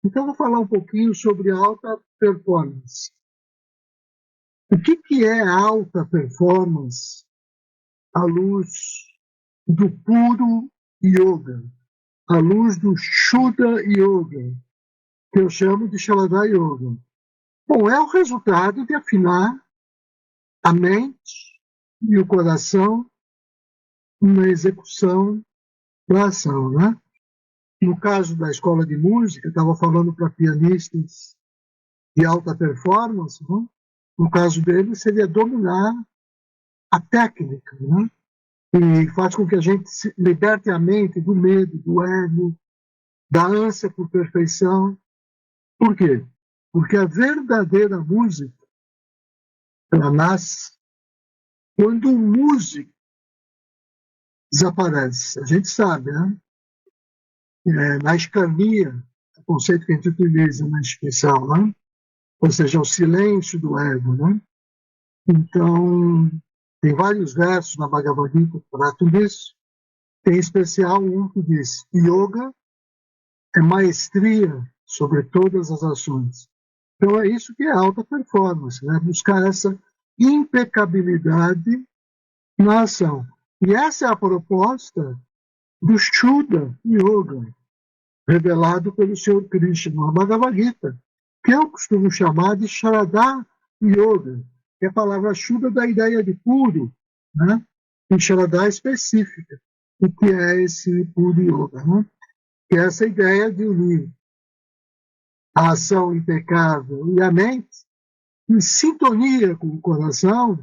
Então, vou falar um pouquinho sobre alta performance. O que é alta performance à luz do puro yoga, à luz do Shuddha Yoga, que eu chamo de Shalada Yoga? Bom, é o resultado de afinar a mente e o coração na execução da ação, né? No caso da escola de música, estava falando para pianistas de alta performance, né? No caso dele, seria dominar a técnica, né? E faz com que a gente liberte a mente do medo, do ego, da ânsia por perfeição. Por quê? Porque a verdadeira música, ela nasce quando o músico desaparece. A gente sabe, né? Na escania, o conceito que a gente utiliza na instituição, né? Ou seja, o silêncio do ego, né? Então, tem vários versos na Bhagavad Gita que tratam disso. Tem em especial um que diz: yoga é maestria sobre todas as ações. Então é isso que é alta performance, né? Buscar essa impecabilidade na ação. E essa é a proposta do Shuddha Yoga, revelado pelo Senhor Krishna no Bhagavad Gita, que eu costumo chamar de Sharada Yoga, que é a palavra Shuddha da ideia de puro, né? E Sharada específica. O que é esse puro yoga, né? Que é essa ideia de unir a ação impecável e a mente em sintonia com o coração,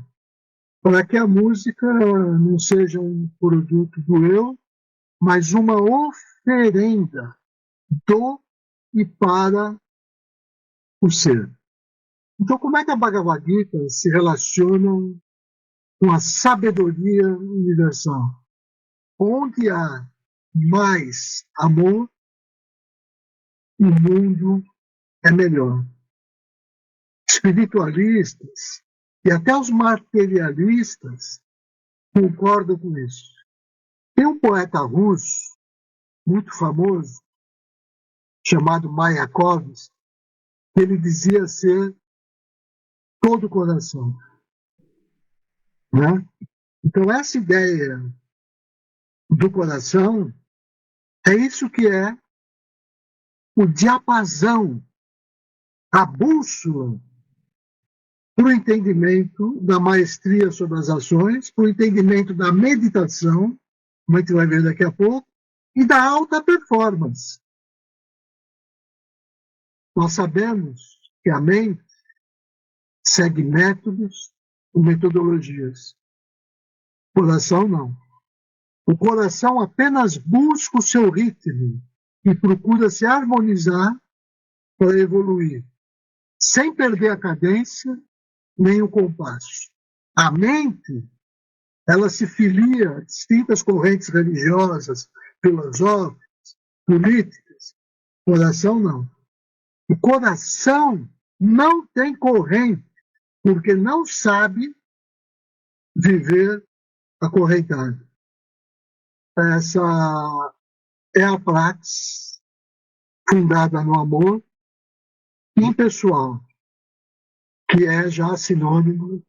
para que a música não seja um produto do eu, mas uma oferenda do e para o ser. Então, como é que a Bhagavad Gita se relaciona com a sabedoria universal? Onde há mais amor, o mundo é melhor. Espiritualistas e até os materialistas concordam com isso. Tem um poeta russo muito famoso, chamado Mayakovsky, que ele dizia ser todo coração, né? Então, essa ideia do coração é isso que é o diapasão, a bússola para o entendimento da maestria sobre as ações, para o entendimento da meditação, como a gente vai ver daqui a pouco, e da alta performance. Nós sabemos que a mente segue métodos e metodologias. O coração não. O coração apenas busca o seu ritmo e procura se harmonizar para evoluir, sem perder a cadência nem o compasso. A mente, ela se filia a distintas correntes religiosas, filosóficas, políticas. O coração não. O coração não tem corrente, porque não sabe viver acorrentado. Essa é a praxis fundada no amor impessoal, que é já sinônimo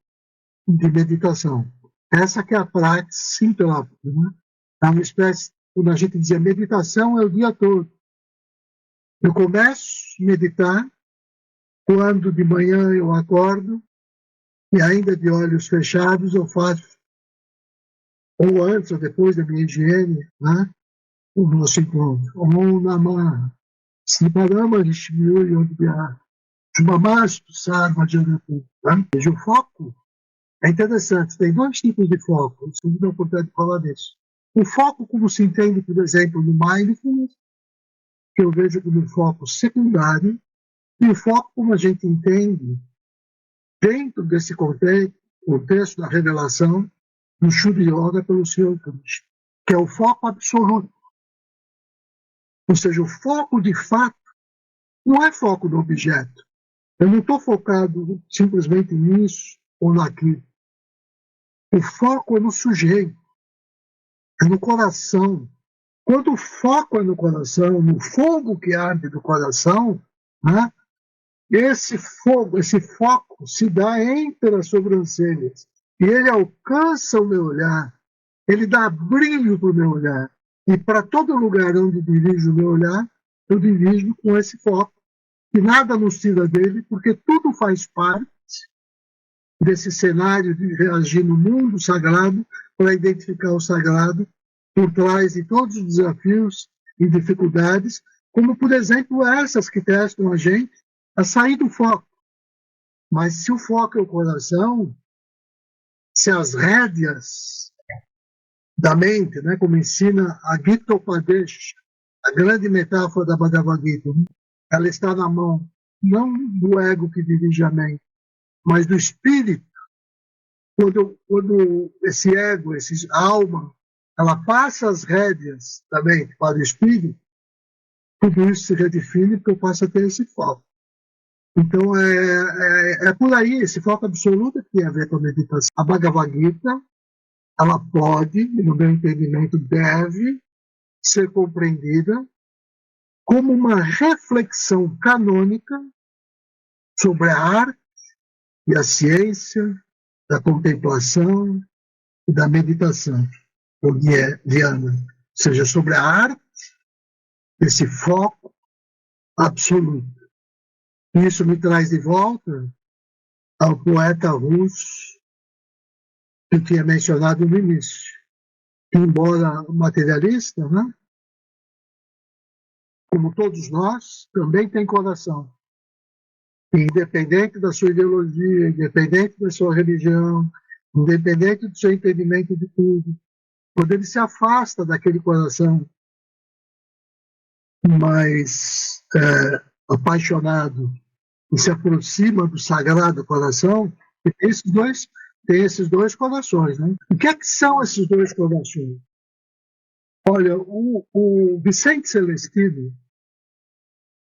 de meditação. Essa que é a praxis simples, né? É uma espécie, quando a gente dizia meditação, é o dia todo. Eu começo a meditar quando de manhã eu acordo e ainda de olhos fechados eu faço, ou antes ou depois da minha higiene, né? O nosso encontro. Om Namah Siddharama Vishnu Yodhya Shubhamastu Sarva Janatu. Veja, o foco é interessante. Tem dois tipos de foco. Eu não tenho oportunidade de falar disso. O foco, como se entende, por exemplo, no Mindfulness, que eu vejo como um foco secundário, e o foco, como a gente entende, dentro desse contexto da revelação do Shuddha Yoga pelo Senhor Krishna, que é o foco absoluto. Ou seja, o foco de fato não é foco no objeto. Eu não estou focado simplesmente nisso ou naquilo. O foco é no sujeito, é no coração. Quando o foco é no coração, no fogo que arde do coração, né, esse foco se dá entre as sobrancelhas e ele alcança o meu olhar, ele dá brilho para o meu olhar. E para todo lugar onde dirijo o meu olhar, eu dirijo com esse foco. E nada nos tira dele, porque tudo faz parte desse cenário de reagir no mundo sagrado para identificar o sagrado por trás de todos os desafios e dificuldades, como, por exemplo, essas que testam a gente a sair do foco. Mas se o foco é o coração, se as rédeas da mente, né, como ensina a Gita Upadesha, a grande metáfora da Bhagavad Gita, né, ela está na mão não do ego que dirige a mente, mas do espírito. Quando esse ego, a alma, ela passa as rédeas da mente para o espírito, tudo isso se redefine porque eu passo a ter esse foco. Então, é por aí, esse foco absoluto que tem a ver com a meditação. A Bhagavad Gita, ela pode, no meu entendimento, deve ser compreendida como uma reflexão canônica sobre a arte e a ciência da contemplação e da meditação, ou dhyana, ou seja, sobre a arte, esse foco absoluto. Isso me traz de volta ao poeta russo que eu tinha mencionado no início. Embora materialista, né? Como todos nós, também tem coração. Independente da sua ideologia, independente da sua religião, independente do seu entendimento de tudo, quando ele se afasta daquele coração mais apaixonado e se aproxima do sagrado coração, tem esses dois corações. Né? O que é que são esses dois corações? Olha, o Vicente Celestino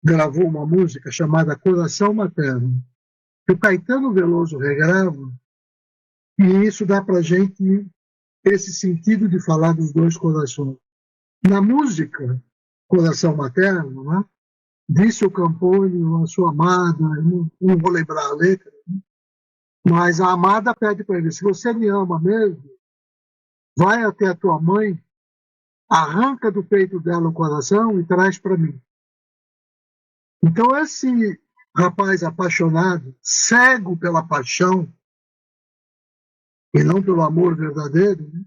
gravou uma música chamada Coração Materno, que o Caetano Veloso regrava, e isso dá para a gente esse sentido de falar dos dois corações. Na música Coração Materno, né, disse o Camponio a sua amada, não vou lembrar a letra, mas a amada pede para ele: se você me ama mesmo, vai até a tua mãe, arranca do peito dela o coração e traz para mim. Então esse rapaz apaixonado, cego pela paixão e não pelo amor verdadeiro, né,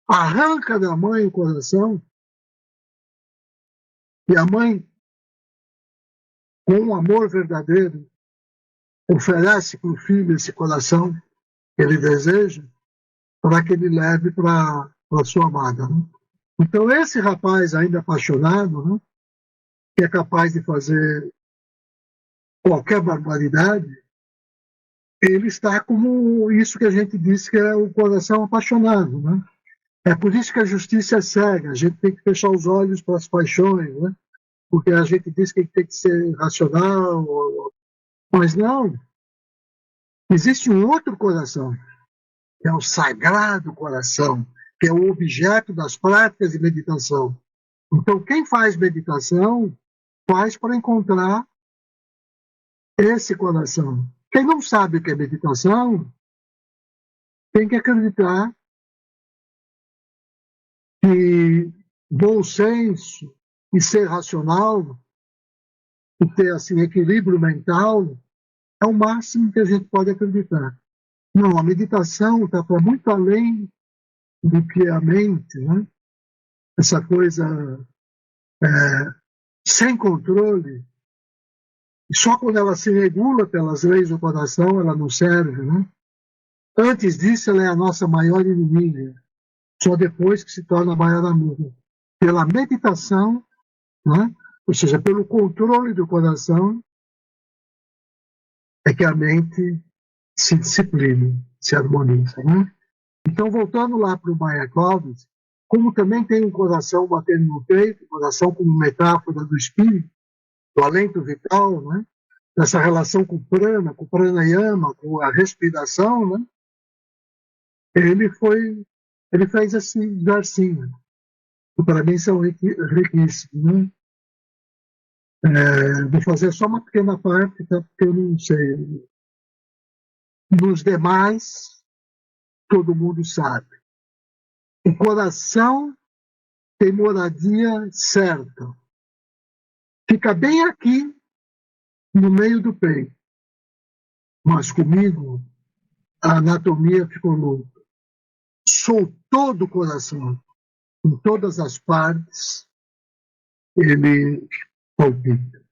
arranca da mãe o coração, e a mãe, com um amor verdadeiro, oferece para o filho esse coração que ele deseja, para que ele leve para a sua amada. Né? Então esse rapaz ainda apaixonado, né, que é capaz de fazer qualquer barbaridade, ele está como isso que a gente diz que é o coração apaixonado. Né? É por isso que a justiça é cega, a gente tem que fechar os olhos para as paixões, né? Porque a gente diz que tem que ser racional, mas não. Existe um outro coração, que é o sagrado coração, que é o objeto das práticas de meditação. Então, quem faz meditação, faz para encontrar esse coração. Quem não sabe o que é meditação, tem que acreditar que bom senso e ser racional e ter assim, equilíbrio mental é o máximo que a gente pode acreditar. Não, a meditação está para muito além do que a mente, né? Essa coisa sem controle. E só quando ela se regula pelas leis do coração, ela não serve. Né? Antes disso, ela é a nossa maior inimiga. Só depois que se torna a maior amiga. Pela meditação, né? Ou seja, pelo controle do coração, é que a mente se disciplina, se harmoniza. Né? Então, voltando lá para o Mayakovsky, como também tem um coração batendo no peito, coração como metáfora do espírito, do alento vital, né? Dessa relação com o prana, com o pranayama, com a respiração, né? Ele fez esse versinho. que para mim são riquíssimos. Né? Vou fazer só uma pequena parte, tá? Porque eu não sei. Nos demais, todo mundo sabe. O coração tem moradia certa. Fica bem aqui, no meio do peito. Mas comigo, a anatomia ficou louca. Sou todo o coração. Em todas as partes, ele palpita.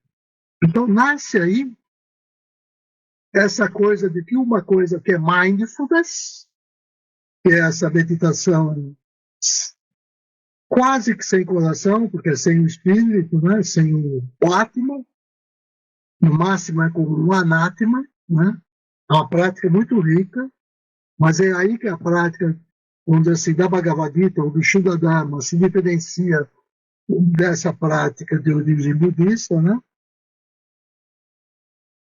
Então, nasce aí essa coisa de que uma coisa que é mindfulness, que é essa meditação quase que sem coração, porque é sem o espírito, né? Sem o Atma, no máximo é com o anátema, né? É uma prática muito rica, mas é aí que a prática, vamos dizer assim, da Bhagavad Gita ou do Shuddha Dharma se diferencia dessa prática de origem budista, né?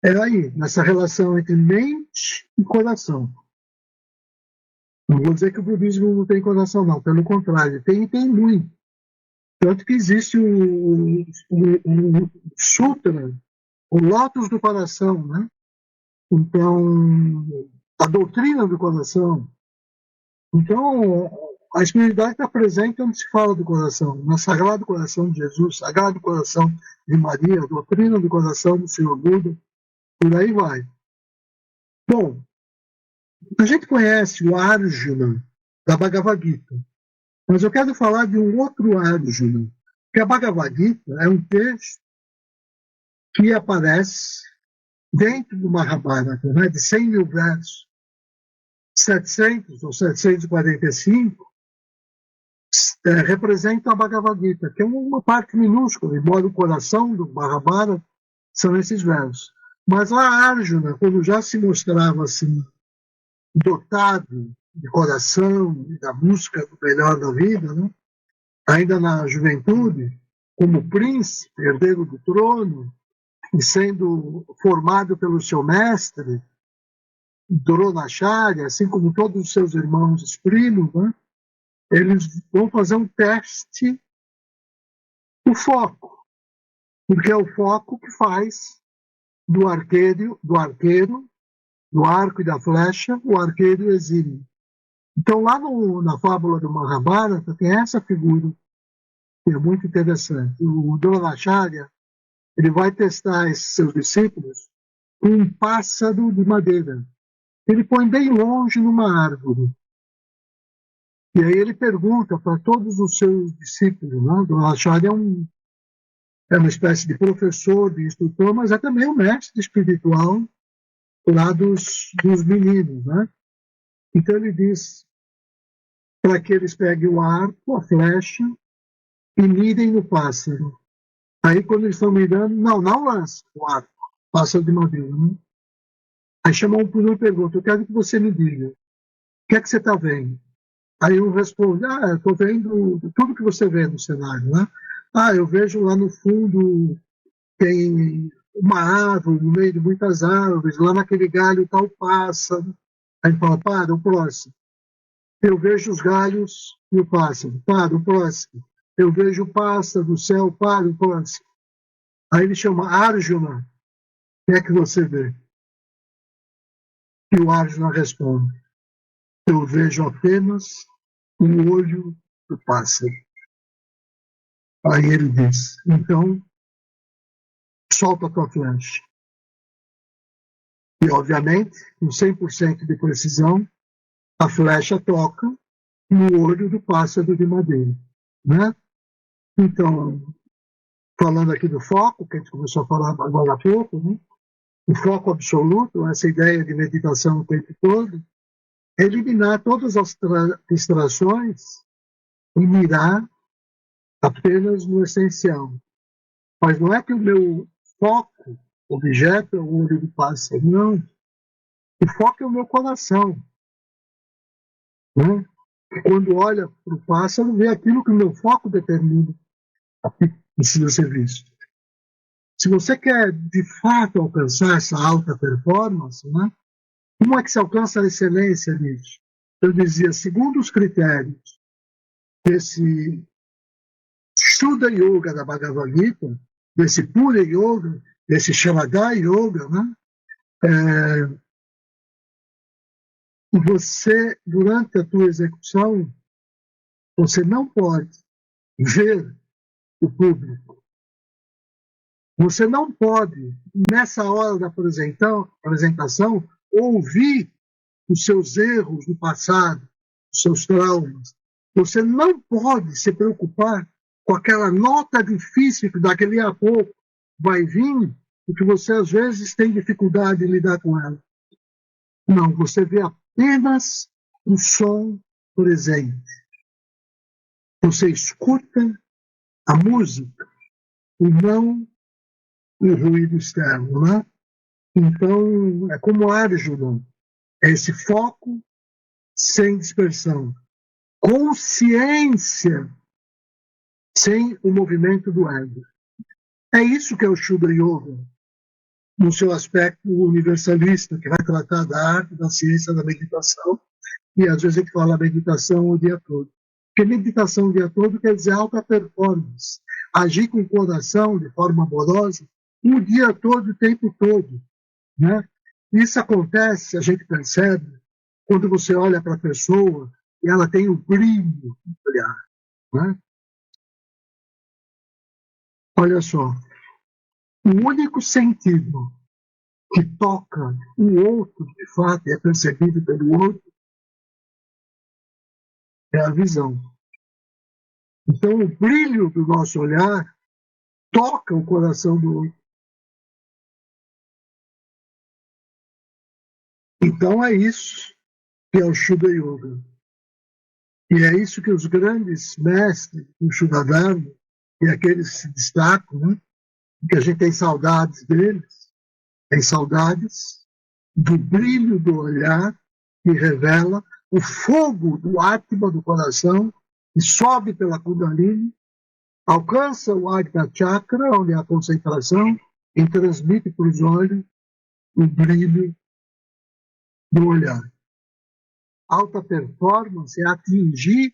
É aí, nessa relação entre mente e coração. Não vou dizer que o budismo não tem coração, não. Pelo contrário, tem muito. Tanto que existe o Sutra, o Lótus do Coração, né? Então, a doutrina do coração. Então, a espiritualidade está presente onde se fala do coração, no Sagrado Coração de Jesus, Sagrado Coração de Maria, a doutrina do coração do Senhor Buda, por aí vai. Bom, a gente conhece o Arjuna da Bhagavad Gita, mas eu quero falar de um outro Arjuna, que a Bhagavad Gita é um texto que aparece dentro do Mahabharata, né, de 100 mil versos, 700 ou 745, representam a Bhagavad Gita, que é uma parte minúscula, embora o coração do Mahabharata são esses versos. Mas lá Arjuna, quando já se mostrava assim, dotado de coração e da busca do melhor da vida, né? Ainda na juventude, como príncipe, herdeiro do trono, e sendo formado pelo seu mestre, Dronacharya, assim como todos os seus irmãos primos, né? Eles vão fazer um teste do foco, porque é o foco que faz do arqueiro, do arco e da flecha, o arqueiro exímio. Então, lá na fábula do Mahabharata, tem essa figura, que é muito interessante. O Dronacharya, ele vai testar esses seus discípulos com um pássaro de madeira. Ele põe bem longe numa árvore. E aí ele pergunta para todos os seus discípulos, né? Dronacharya é uma espécie de professor, de instrutor, mas é também um mestre espiritual lá dos meninos, né? Então ele diz para que eles peguem o arco, a flecha, e mirem no pássaro. Aí quando eles estão mirando, não lance o arco, pássaro de madeira, né? Aí chama um por um e pergunta, eu quero que você me diga, o que é que você está vendo? Aí um responde, eu estou vendo tudo que você vê no cenário, né? Eu vejo lá no fundo, tem uma árvore, no meio de muitas árvores, lá naquele galho está o pássaro. Aí ele fala, para, o próximo. Eu vejo os galhos e o pássaro, para, o próximo. Eu vejo o pássaro, o céu, para, o próximo. Aí ele chama Arjuna, o que é que você vê? E o Arjuna responde, eu vejo apenas o olho do pássaro. Aí ele diz, então, solta a tua flecha. E, obviamente, com 100% de precisão, a flecha toca no olho do pássaro de madeira. Né? Então, falando aqui do foco, que a gente começou a falar agora há pouco, né? O foco absoluto, essa ideia de meditação o tempo todo, é eliminar todas as distrações e mirar apenas no essencial. Mas não é que o meu foco, objeto, é o olho do pássaro, não. O foco é o meu coração. Né? Quando olha para o pássaro, vê aquilo que o meu foco determina que precisa ser visto. Se você quer, de fato, alcançar essa alta performance, né? Como é que se alcança a excelência nisso? Eu dizia, segundo os critérios desse Shuddha Yoga da Bhagavad Gita, desse Pura Yoga, desse Shavada Yoga, né? Você, durante a tua execução, você não pode ver o público. Você não pode, nessa hora da apresentação, ouvir os seus erros do passado, os seus traumas. Você não pode se preocupar com aquela nota difícil que daqui a pouco vai vir e que você às vezes tem dificuldade em lidar com ela. Não, você vê apenas o som presente. Você escuta a música e não o ruído externo, né? Então, é como Arjuna, é esse foco sem dispersão, consciência sem o movimento do ego. É isso que é o Shuddha Yoga, no seu aspecto universalista, que vai tratar da arte, da ciência, da meditação, e às vezes a gente fala meditação o dia todo. Porque meditação o dia todo quer dizer alta performance, agir com o coração de forma amorosa o dia todo, o tempo todo, né? Isso acontece, a gente percebe, quando você olha para a pessoa e ela tem um brilho no olhar, né? Olha só, o único sentido que toca o outro, de fato, e é percebido pelo outro, é a visão. Então, o brilho do nosso olhar toca o coração do outro. Então, é isso que é o Shuddha Yoga. E é isso que os grandes mestres do Shuddha Dharma, e aqueles que se destacam, né? Que a gente tem saudades deles, tem saudades do brilho do olhar que revela o fogo do Atma do coração, que sobe pela Kundalini, alcança o Ajna Chakra, onde é a concentração, e transmite para os olhos o brilho do olhar. Alta performance é atingir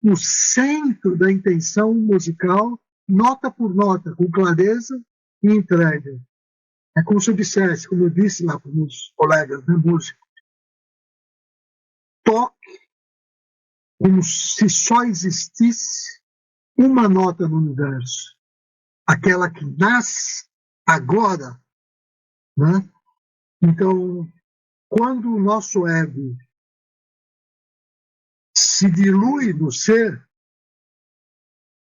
o centro da intenção musical, nota por nota, com clareza e entrega. É como se eu dissesse, como eu disse lá para os meus colegas, né, músicos, toque como se só existisse uma nota no universo, aquela que nasce agora, né? Então, quando o nosso ego se dilui no ser,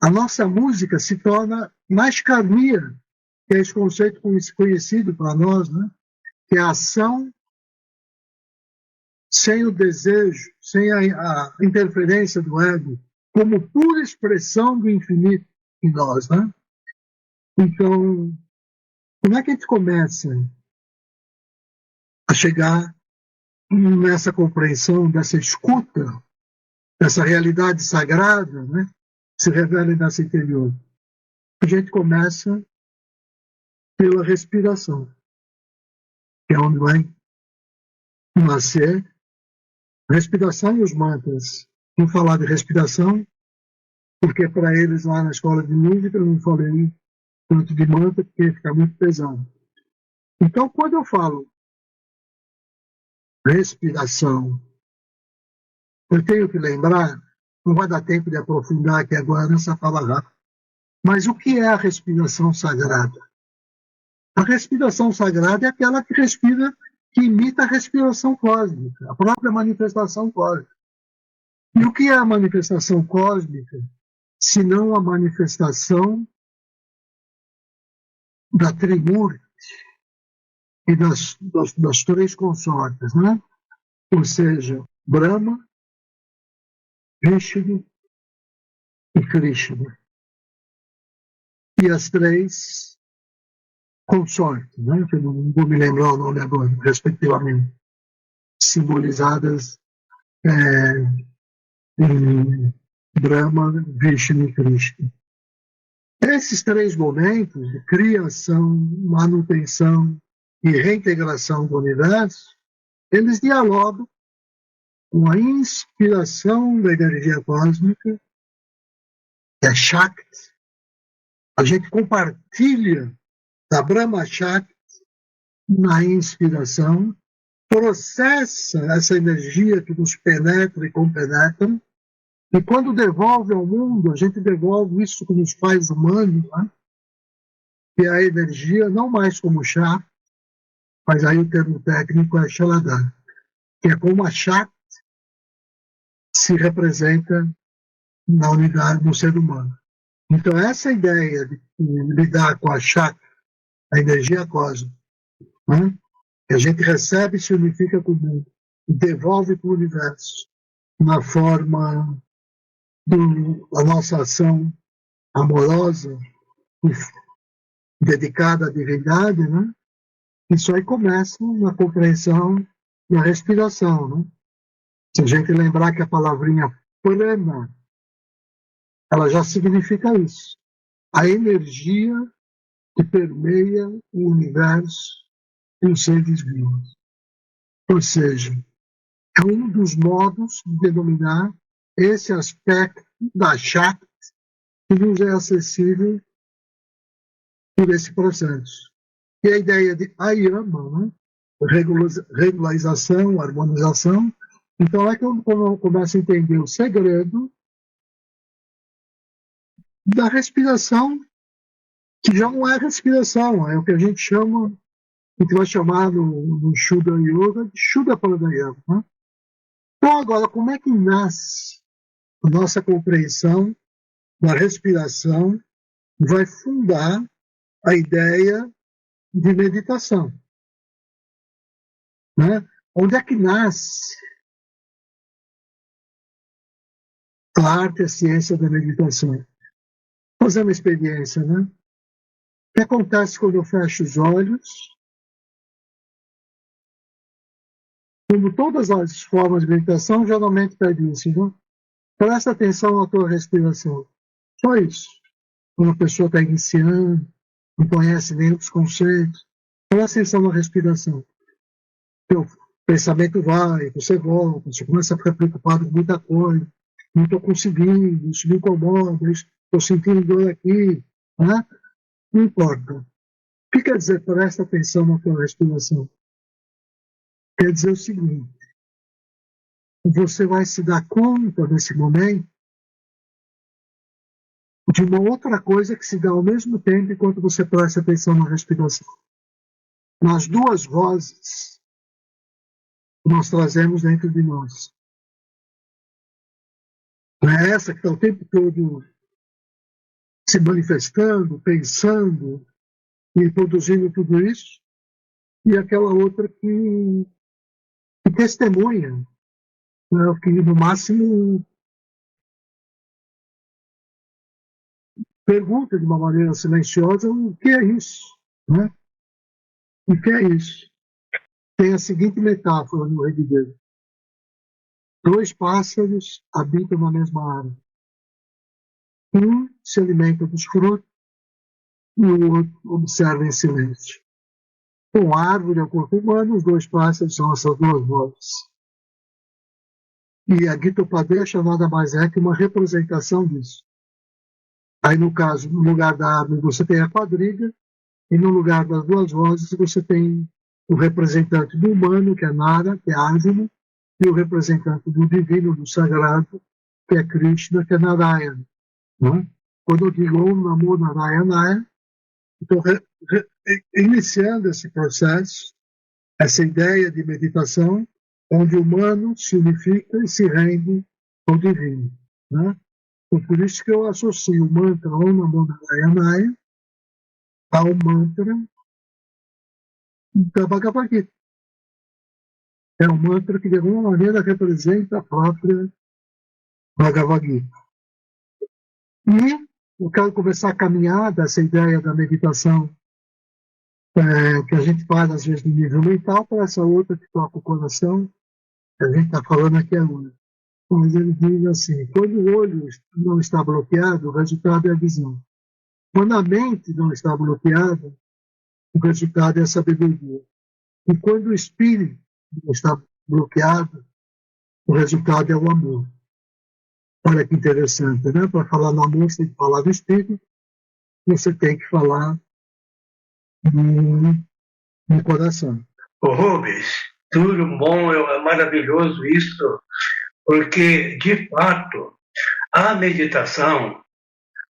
a nossa música se torna mais karmiya, que é esse conceito conhecido para nós, né? Que é a ação sem o desejo, sem a interferência do ego, como pura expressão do infinito em nós, né? Então, como é que a gente começa a chegar nessa compreensão, dessa escuta, dessa realidade sagrada, né? Que se revela em nosso interior? A gente começa pela respiração, que é onde vai nascer a respiração e os mantras. Vou falar de respiração, porque para eles lá na escola de música eu não falei tanto de mantra, porque fica muito pesado. Então, quando eu falo respiração, eu tenho que lembrar, não vai dar tempo de aprofundar aqui agora nessa fala rápida, mas o que é a respiração sagrada? A respiração sagrada é aquela que respira, que imita a respiração cósmica, a própria manifestação cósmica. E o que é a manifestação cósmica, se não a manifestação da Trimurti e das três consortes, né? Ou seja, Brahma, Vishnu e Krishna. E as três consortes, né? Que eu não vou me lembrar o nome agora, respectivamente, simbolizadas em Brahma, Vishnu e Krishna. Esses três momentos de criação, manutenção e reintegração do universo, eles dialogam com a inspiração da energia cósmica, que é Shakti, A gente compartilha da Brahma Shakti na inspiração, processa essa energia que nos penetra e compenetra, e quando devolve ao mundo, a gente devolve isso que nos faz humanos, né? Que é a energia, não mais como chá, mas aí o termo técnico é Shaladar, que é como a chá se representa na unidade do ser humano. Então, essa ideia de lidar com a chá, a energia cósmica, né? Que a gente recebe e se unifica com o mundo, e devolve para o universo, na forma da nossa ação amorosa e dedicada à divindade, né? Isso aí começa na compreensão da respiração, né? Se a gente lembrar que a palavrinha prana, ela já significa isso. A energia que permeia o universo e os seres vivos. Ou seja, é um dos modos de denominar esse aspecto da Shakti que nos é acessível por esse processo. E a ideia de ayama, né? Regularização, harmonização. Então é que eu começo a entender o segredo da respiração, que já não é respiração, é o que a gente chama, o que vai chamar no Shuddha Yoga de Shuddha Pranayama. Né? Então agora, como é que nasce a nossa compreensão da respiração vai fundar a ideia de meditação? Né? Onde é que nasce a arte e a ciência da meditação? Vou fazer uma experiência, né? O que acontece quando eu fecho os olhos? Como todas as formas de meditação, geralmente pede isso, né? Presta atenção na tua respiração. Só isso. Quando a pessoa está iniciando, não conhece nem os conceitos, presta atenção na respiração. Teu pensamento vai, você volta, você começa a ficar preocupado com muita coisa. Não estou conseguindo, isso me incomoda, estou sentindo dor aqui. Né? Não importa. O que quer dizer presta atenção na tua respiração? Quer dizer o seguinte: você vai se dar conta nesse momento de uma outra coisa que se dá ao mesmo tempo enquanto você presta atenção na respiração. Nas duas vozes que nós trazemos dentro de nós. Não é essa que está o tempo todo se manifestando, pensando e produzindo tudo isso, e aquela outra que testemunha, né, que no máximo pergunta de uma maneira silenciosa o que é isso, né? O que é isso? Tem a seguinte metáfora no Rei de Deus: dois pássaros habitam na mesma árvore. Um se alimenta dos frutos e o outro observa em silêncio. Com a árvore é o corpo humano, os dois pássaros são essas duas vozes. E a Gita Upadesha nada mais é que uma representação disso. Aí, no caso, no lugar da árvore você tem a quadriga, e no lugar das duas vozes você tem o representante do humano, que é Nara, que é Arjuna, e o representante do divino, do sagrado, que é Krishna, que é Narayana. Né? Quando eu digo Om Namo Narayana, estou iniciando esse processo, essa ideia de meditação, onde o humano se unifica e se rende ao divino. Né? Então, por isso que eu associo o mantra Om Namo Narayana ao mantra da Bhagavad Gita. É um mantra que, de alguma maneira, representa a própria Bhagavad Gita. E eu quero começar a caminhar dessa ideia da meditação que a gente faz, às vezes, no nível mental, para essa outra que toca o coração, que a gente está falando aqui agora. Mas ele diz assim: quando o olho não está bloqueado, o resultado é a visão. Quando a mente não está bloqueada, o resultado é a sabedoria. E quando o espírito não está bloqueado, o resultado é o amor. Olha que interessante, né? Para falar no amor, você tem que falar do espírito, você tem que falar no coração. Ô Rubens, tudo bom, é maravilhoso isso, porque, de fato, a meditação,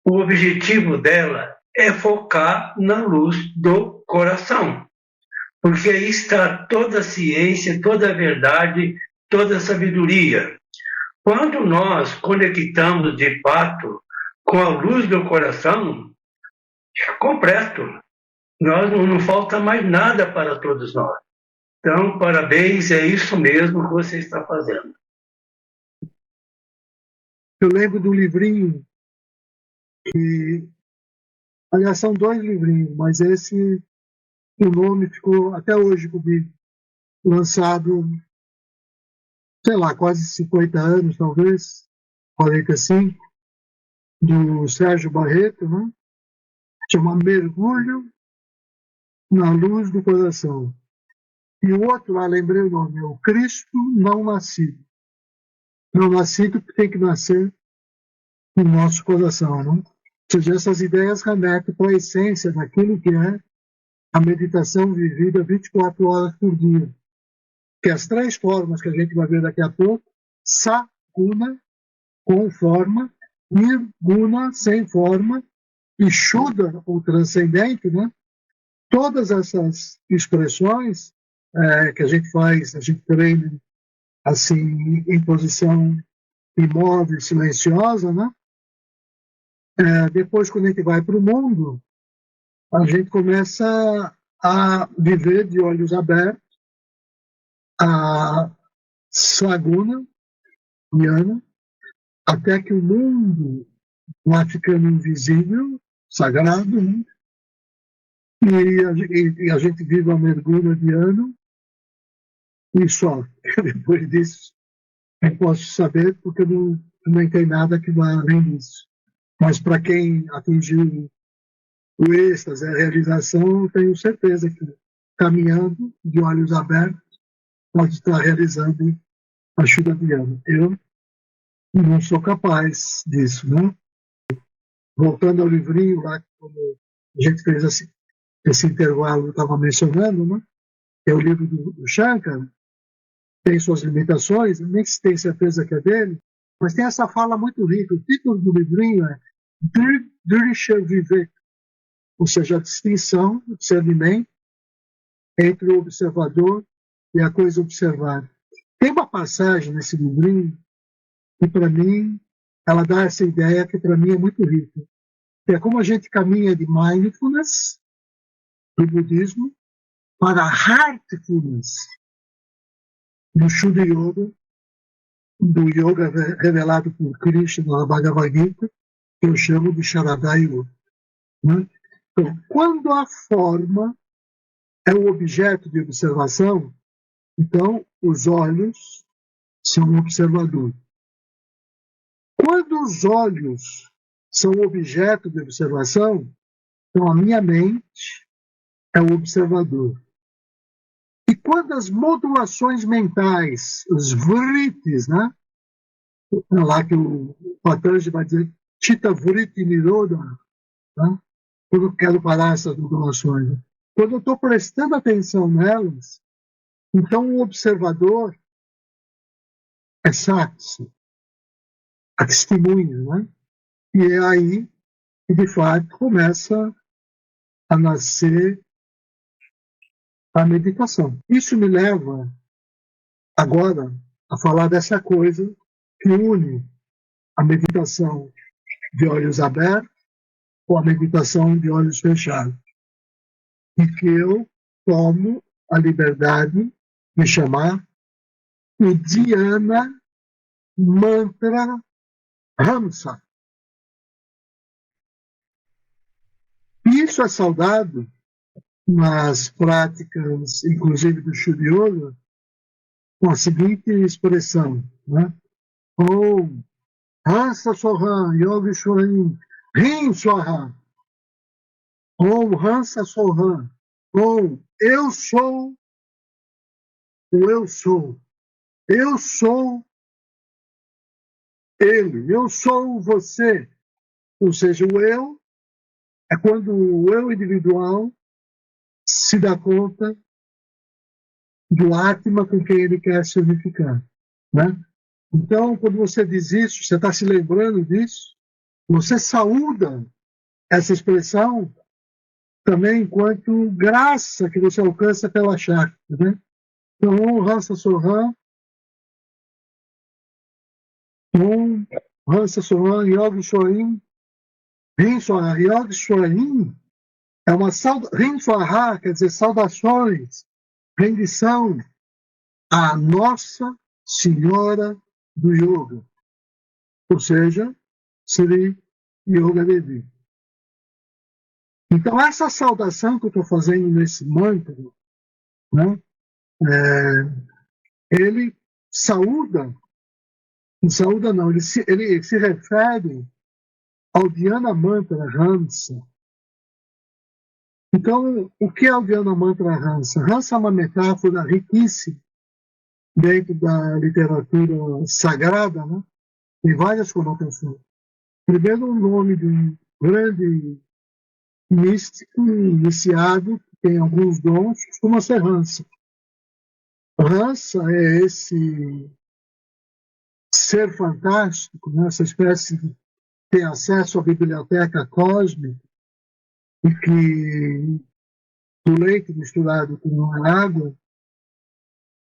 o objetivo dela é focar na luz do coração, porque aí está toda a ciência, toda a verdade, toda a sabedoria. Quando nós conectamos de fato com a luz do coração, é completo. Não falta mais nada para todos nós. Então, parabéns, é isso mesmo que você está fazendo. Eu lembro do livrinho que, aliás, são 2 livrinhos, mas esse, o nome ficou até hoje comigo, lançado, sei lá, quase 50 anos, talvez, 45, do Sérgio Barreto, né? Chama Mergulho na Luz do Coração. E o outro lá, lembrei o nome, é o Cristo Não Nascido. Não nascido que tem que nascer no nosso coração, né? Ou seja, essas ideias remetem para a essência daquilo que é a meditação vivida 24 horas por dia. Que as 3 formas que a gente vai ver daqui a pouco, Saguna, com forma, Nirguna, sem forma, e Shuddha, o transcendente, né? Todas essas expressões que a gente faz, a gente treina assim, em posição imóvel, silenciosa, né? Depois, quando a gente vai para o mundo, a gente começa a viver de olhos abertos, a Saguna, Jnana, até que o mundo vai ficando invisível, sagrado, né? E a gente vive uma mergulho de ano e só. Depois disso, não posso saber porque não tem nada que vá além disso. Mas para quem atingiu o êxtase, a realização, eu tenho certeza que caminhando de olhos abertos pode estar realizando a Shuddha Dhyana. Eu não sou capaz disso, né? Voltando ao livrinho lá, como a gente fez esse intervalo, eu estava mencionando, né? Que é o livro do Shankara, tem suas limitações, nem se tem certeza que é dele, mas tem essa fala muito rica. O título do livrinho é Drisha Vivek, ou seja, a distinção, o discernimento entre o observador e a coisa observada. Tem uma passagem nesse livrinho que, para mim, ela dá essa ideia que, para mim, é muito rica. É como a gente caminha de mindfulness, do budismo, para heartfulness, do Shuddha Yoga, do yoga revelado por Krishna na Bhagavad Gita, que eu chamo de Sharada Yoga. Né? Então, quando a forma é o objeto de observação, então os olhos são o observador. Quando os olhos são objeto de observação, então a minha mente é o observador. E quando as modulações mentais, os vritis, né? É lá que o Patanjali vai dizer Chitta Vritti Nirodha, né? Quando eu quero parar essas modulações. Né? Quando eu estou prestando atenção nelas, então o observador é saxo, a testemunha, né? E é aí que, de fato, começa a nascer a meditação. Isso me leva agora a falar dessa coisa que une a meditação de olhos abertos com a meditação de olhos fechados. E que eu tomo a liberdade de chamar o Dhyana Mantra Hamsa. Isso é saudado nas práticas, inclusive do Shuddha Yoga, com a seguinte expressão, né? Om Hansa Soham Yogeshwarim Rim Swaha. Om Hansa Soham. Om eu sou o eu sou. Eu sou ele. Eu sou você. Ou seja, o eu é quando o eu individual se dá conta do Atma com quem ele quer se unificar, né? Então, quando você diz isso, você está se lembrando disso, você saúda essa expressão também enquanto graça que você alcança pela Shakti, né? Então, Om Hansa Soham, Om Hansa Soham, Yogi Shorim, Rin Soham. Yogi Shorim é uma saudação, Rin Soham quer dizer saudações, rendição à Nossa Senhora do Yoga, ou seja, Sri Yoga Devi. Então, essa saudação que eu estou fazendo nesse mantra, né, ele saúda não, ele se refere ao Dhyana Mantra Hansa. Então, o que é o Dhyana Mantra Hansa? Hansa é uma metáfora riquíssima dentro da literatura sagrada, né? Tem várias conotações. Primeiro, o nome de um grande místico iniciado, que tem alguns dons, costuma ser Hansa. Hansa é esse ser fantástico, né? Essa espécie de ter acesso à biblioteca cósmica e que o leite misturado com a água,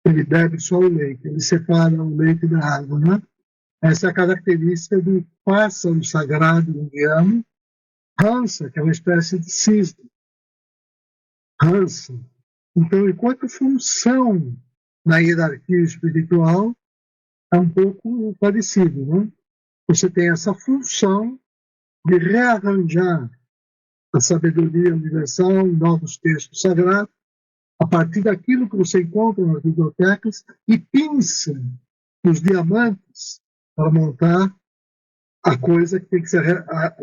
ele bebe só o leite, ele separa o leite da água, né? Essa é a característica do pássaro sagrado indiano, Hansa, que é uma espécie de cisne. Hansa. Então, enquanto função na hierarquia espiritual é um pouco parecido, né? Você tem essa função de rearranjar a sabedoria universal em novos textos sagrados, a partir daquilo que você encontra nas bibliotecas, e pinça os diamantes para montar a coisa que tem que ser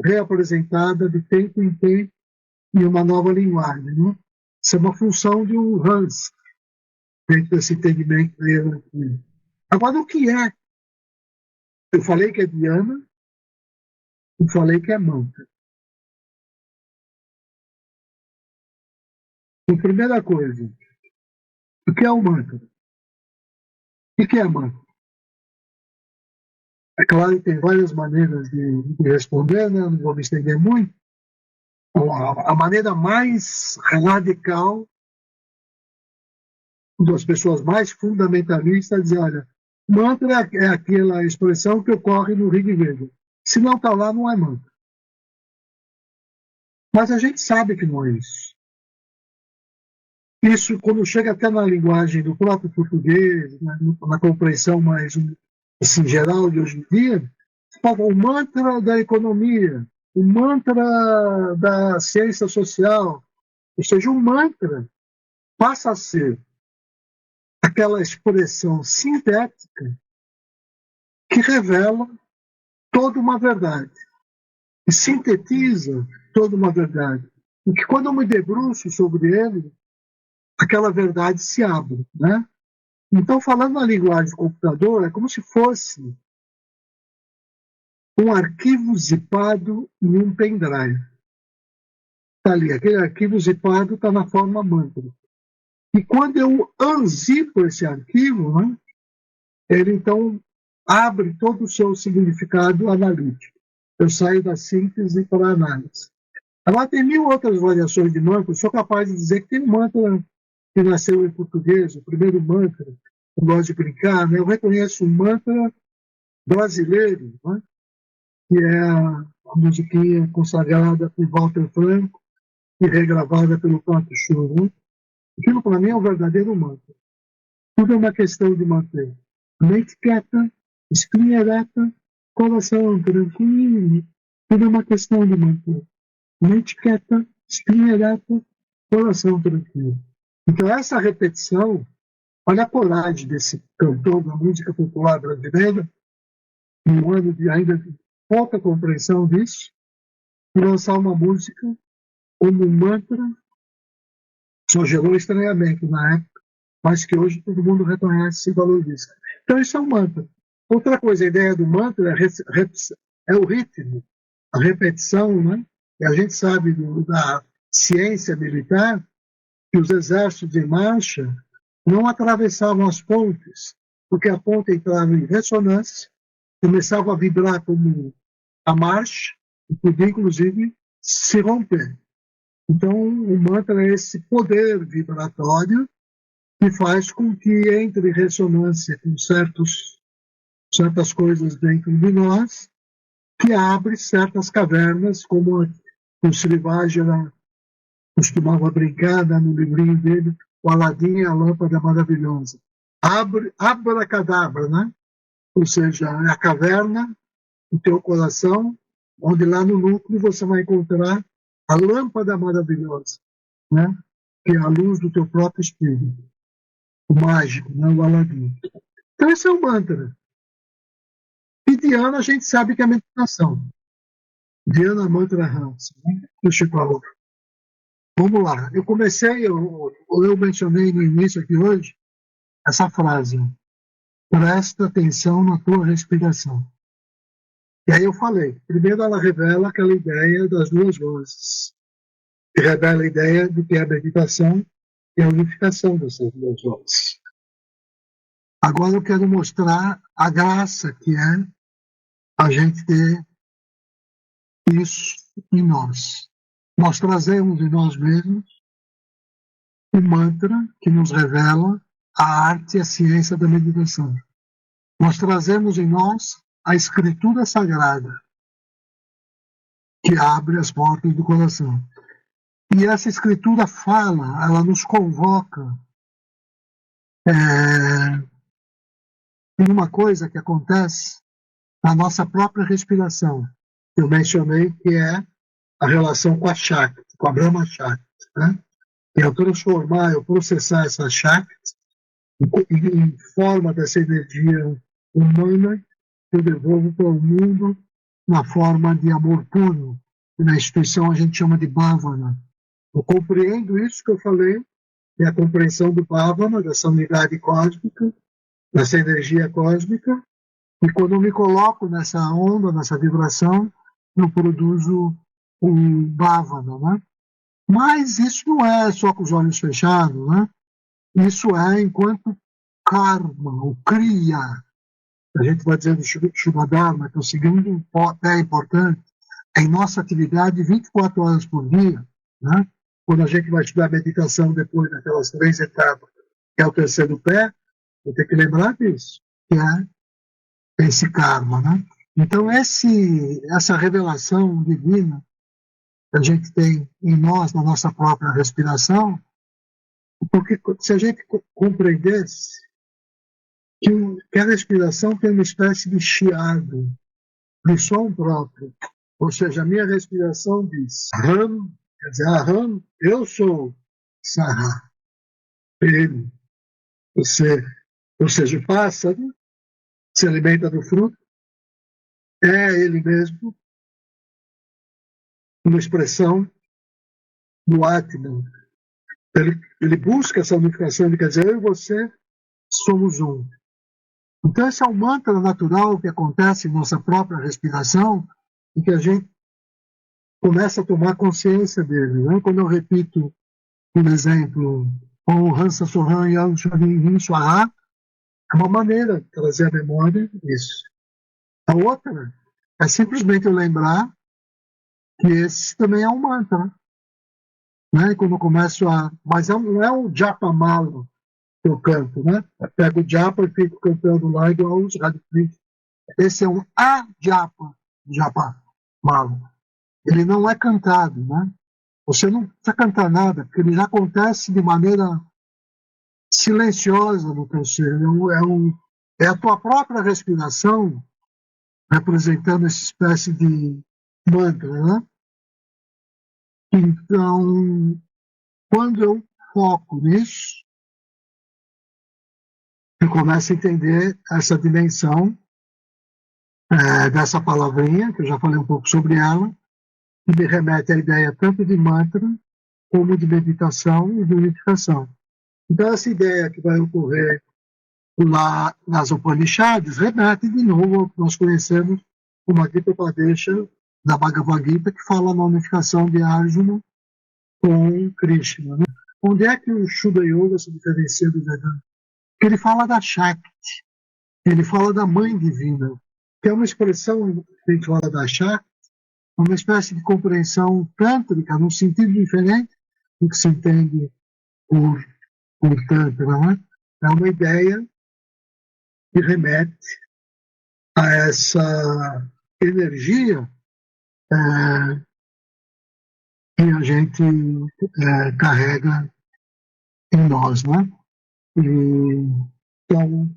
reapresentada de tempo em tempo em uma nova linguagem. Né? Isso é uma função de um Hans, dentro desse entendimento da hierarquia. Agora, o que é? Eu falei que é Dhyana, eu falei que é mantra. Então, primeira coisa, o que é o mantra? O que é mantra? É claro que tem várias maneiras de responder, né? Não vou me estender muito. A maneira mais radical das pessoas mais fundamentalistas é dizer, olha, mantra é aquela expressão que ocorre no Rig Veda. Se não está lá, não é mantra. Mas a gente sabe que não é isso. Isso, quando chega até na linguagem do próprio português, na compreensão mais assim, geral de hoje em dia, o mantra da economia, o mantra da ciência social, ou seja, o mantra passa a ser aquela expressão sintética que revela toda uma verdade, e sintetiza toda uma verdade. E que quando eu me debruço sobre ele, aquela verdade se abre, né? Então, falando na linguagem do computador, é como se fosse um arquivo zipado em um pendrive. Está ali, aquele arquivo zipado está na forma mantra. E quando eu unzipo esse arquivo, né, ele então abre todo o seu significado analítico. Eu saio da síntese para a análise. Agora, tem 1000 outras variações de mantra. Eu sou capaz de dizer que tem um mantra que nasceu em português, o primeiro mantra, eu gosto de brincar, né? Eu reconheço um mantra brasileiro, né? Que é a musiquinha consagrada por Walter Franco e regravada pelo Pato Churu. Aquilo, para mim, é um verdadeiro mantra. Tudo é uma questão de manter mente quieta, espinha ereta, coração tranquilo. Tudo é uma questão de manter mente quieta, espinha ereta, coração tranquilo. Então, essa repetição, olha a coragem desse cantor da música popular brasileira, em um ano de ainda pouca compreensão disso, e lançar uma música como um mantra, só gerou estranhamento na época, mas que hoje todo mundo reconhece e valoriza. Então, isso é um mantra. Outra coisa, a ideia do mantra é o ritmo, a repetição, né? E a gente sabe da ciência militar que os exércitos em marcha não atravessavam as pontes, porque a ponte entrava em ressonância, começava a vibrar como a marcha, e podia, inclusive, se romper. Então, o mantra é esse poder vibratório que faz com que entre em ressonância com certas coisas dentro de nós, que abre certas cavernas, como o Srivajra costumava brincar, né, no livrinho dele, o Aladim e a Lâmpada Maravilhosa. Abracadabra, né? Ou seja, é a caverna do teu coração, onde lá no núcleo você vai encontrar a lâmpada maravilhosa, né? Que é a luz do teu próprio espírito, o mágico, né? O Aladim. Então esse é o mantra. E Dhyana a gente sabe que é meditação. Dhyana Mantra Hansa, né? Do Chico. Vamos lá. Eu mencionei no início aqui hoje essa frase: presta atenção na tua respiração. E aí eu falei, primeiro ela revela aquela ideia das duas vozes, que revela a ideia de que é a meditação e a unificação dessas duas vozes. Agora eu quero mostrar a graça que é a gente ter isso em nós. Nós trazemos em nós mesmos o mantra que nos revela a arte e a ciência da meditação. Nós trazemos em nós a escritura sagrada que abre as portas do coração. E essa escritura fala, ela nos convoca em uma coisa que acontece na nossa própria respiração. Eu mencionei que é a relação com a Shakti, com a Brahma Shakti, né? Eu transformar, eu processar essa Shakti em forma dessa energia humana, eu devolvo para o mundo na forma de amor puro, que na instituição a gente chama de Bhavana. Eu compreendo isso que eu falei, é a compreensão do Bhavana, dessa unidade cósmica, dessa energia cósmica, e quando eu me coloco nessa onda, nessa vibração, eu produzo o Bhavana, né? Mas isso não é só com os olhos fechados, né? Isso é enquanto karma, o kriya, a gente vai dizer do Shubhadharma, que é o segundo pé importante, em nossa atividade 24 horas por dia, né? Quando a gente vai estudar meditação depois daquelas 3 etapas, que é o terceiro pé, eu tenho que lembrar disso, que é esse karma, né? Então essa revelação divina que a gente tem em nós, na nossa própria respiração, porque se a gente compreendesse que a respiração tem uma espécie de chiado, de som próprio, ou seja, a minha respiração diz Ram, quer dizer, Ram, eu sou Saha, ele, você, ou seja, o pássaro se alimenta do fruto, é ele mesmo, uma expressão do Atman. Ele busca essa unificação, ele quer dizer, eu e você somos um. Então esse é um mantra natural que acontece em nossa própria respiração e que a gente começa a tomar consciência dele. Né? Quando eu repito, por exemplo, o Hansa Sohan Yang Shorin Swaha, é uma maneira de trazer a memória disso. A outra é simplesmente eu lembrar que esse também é um mantra. Né? Quando eu começo a... Mas não é um japa malo que eu canto, né? Eu pego o japa e fico cantando lá igual os radicalistas. Esse é um japa malo. Ele não é cantado, né? Você não precisa cantar nada, porque ele já acontece de maneira silenciosa no teu ser. É a tua própria respiração representando essa espécie de mantra, né? Então, quando eu foco nisso, eu começo a entender essa dimensão dessa palavrinha, que eu já falei um pouco sobre ela, que me remete à ideia tanto de mantra, como de meditação e de unificação. Então, essa ideia que vai ocorrer lá nas Upanishads remete de novo ao que nós conhecemos como a Gita Upadesha da Bhagavad Gita, que fala na unificação de Arjuna com Krishna. Né? Onde é que o Shuddha Yoga se diferencia do Vedanta? Porque ele fala da Shakti, ele fala da Mãe Divina, que é uma expressão que a gente fala da Shakti, uma espécie de compreensão tântrica, num sentido diferente do que se entende por Tantra. Né? É uma ideia que remete a essa energia que a gente carrega em nós, né? E, então,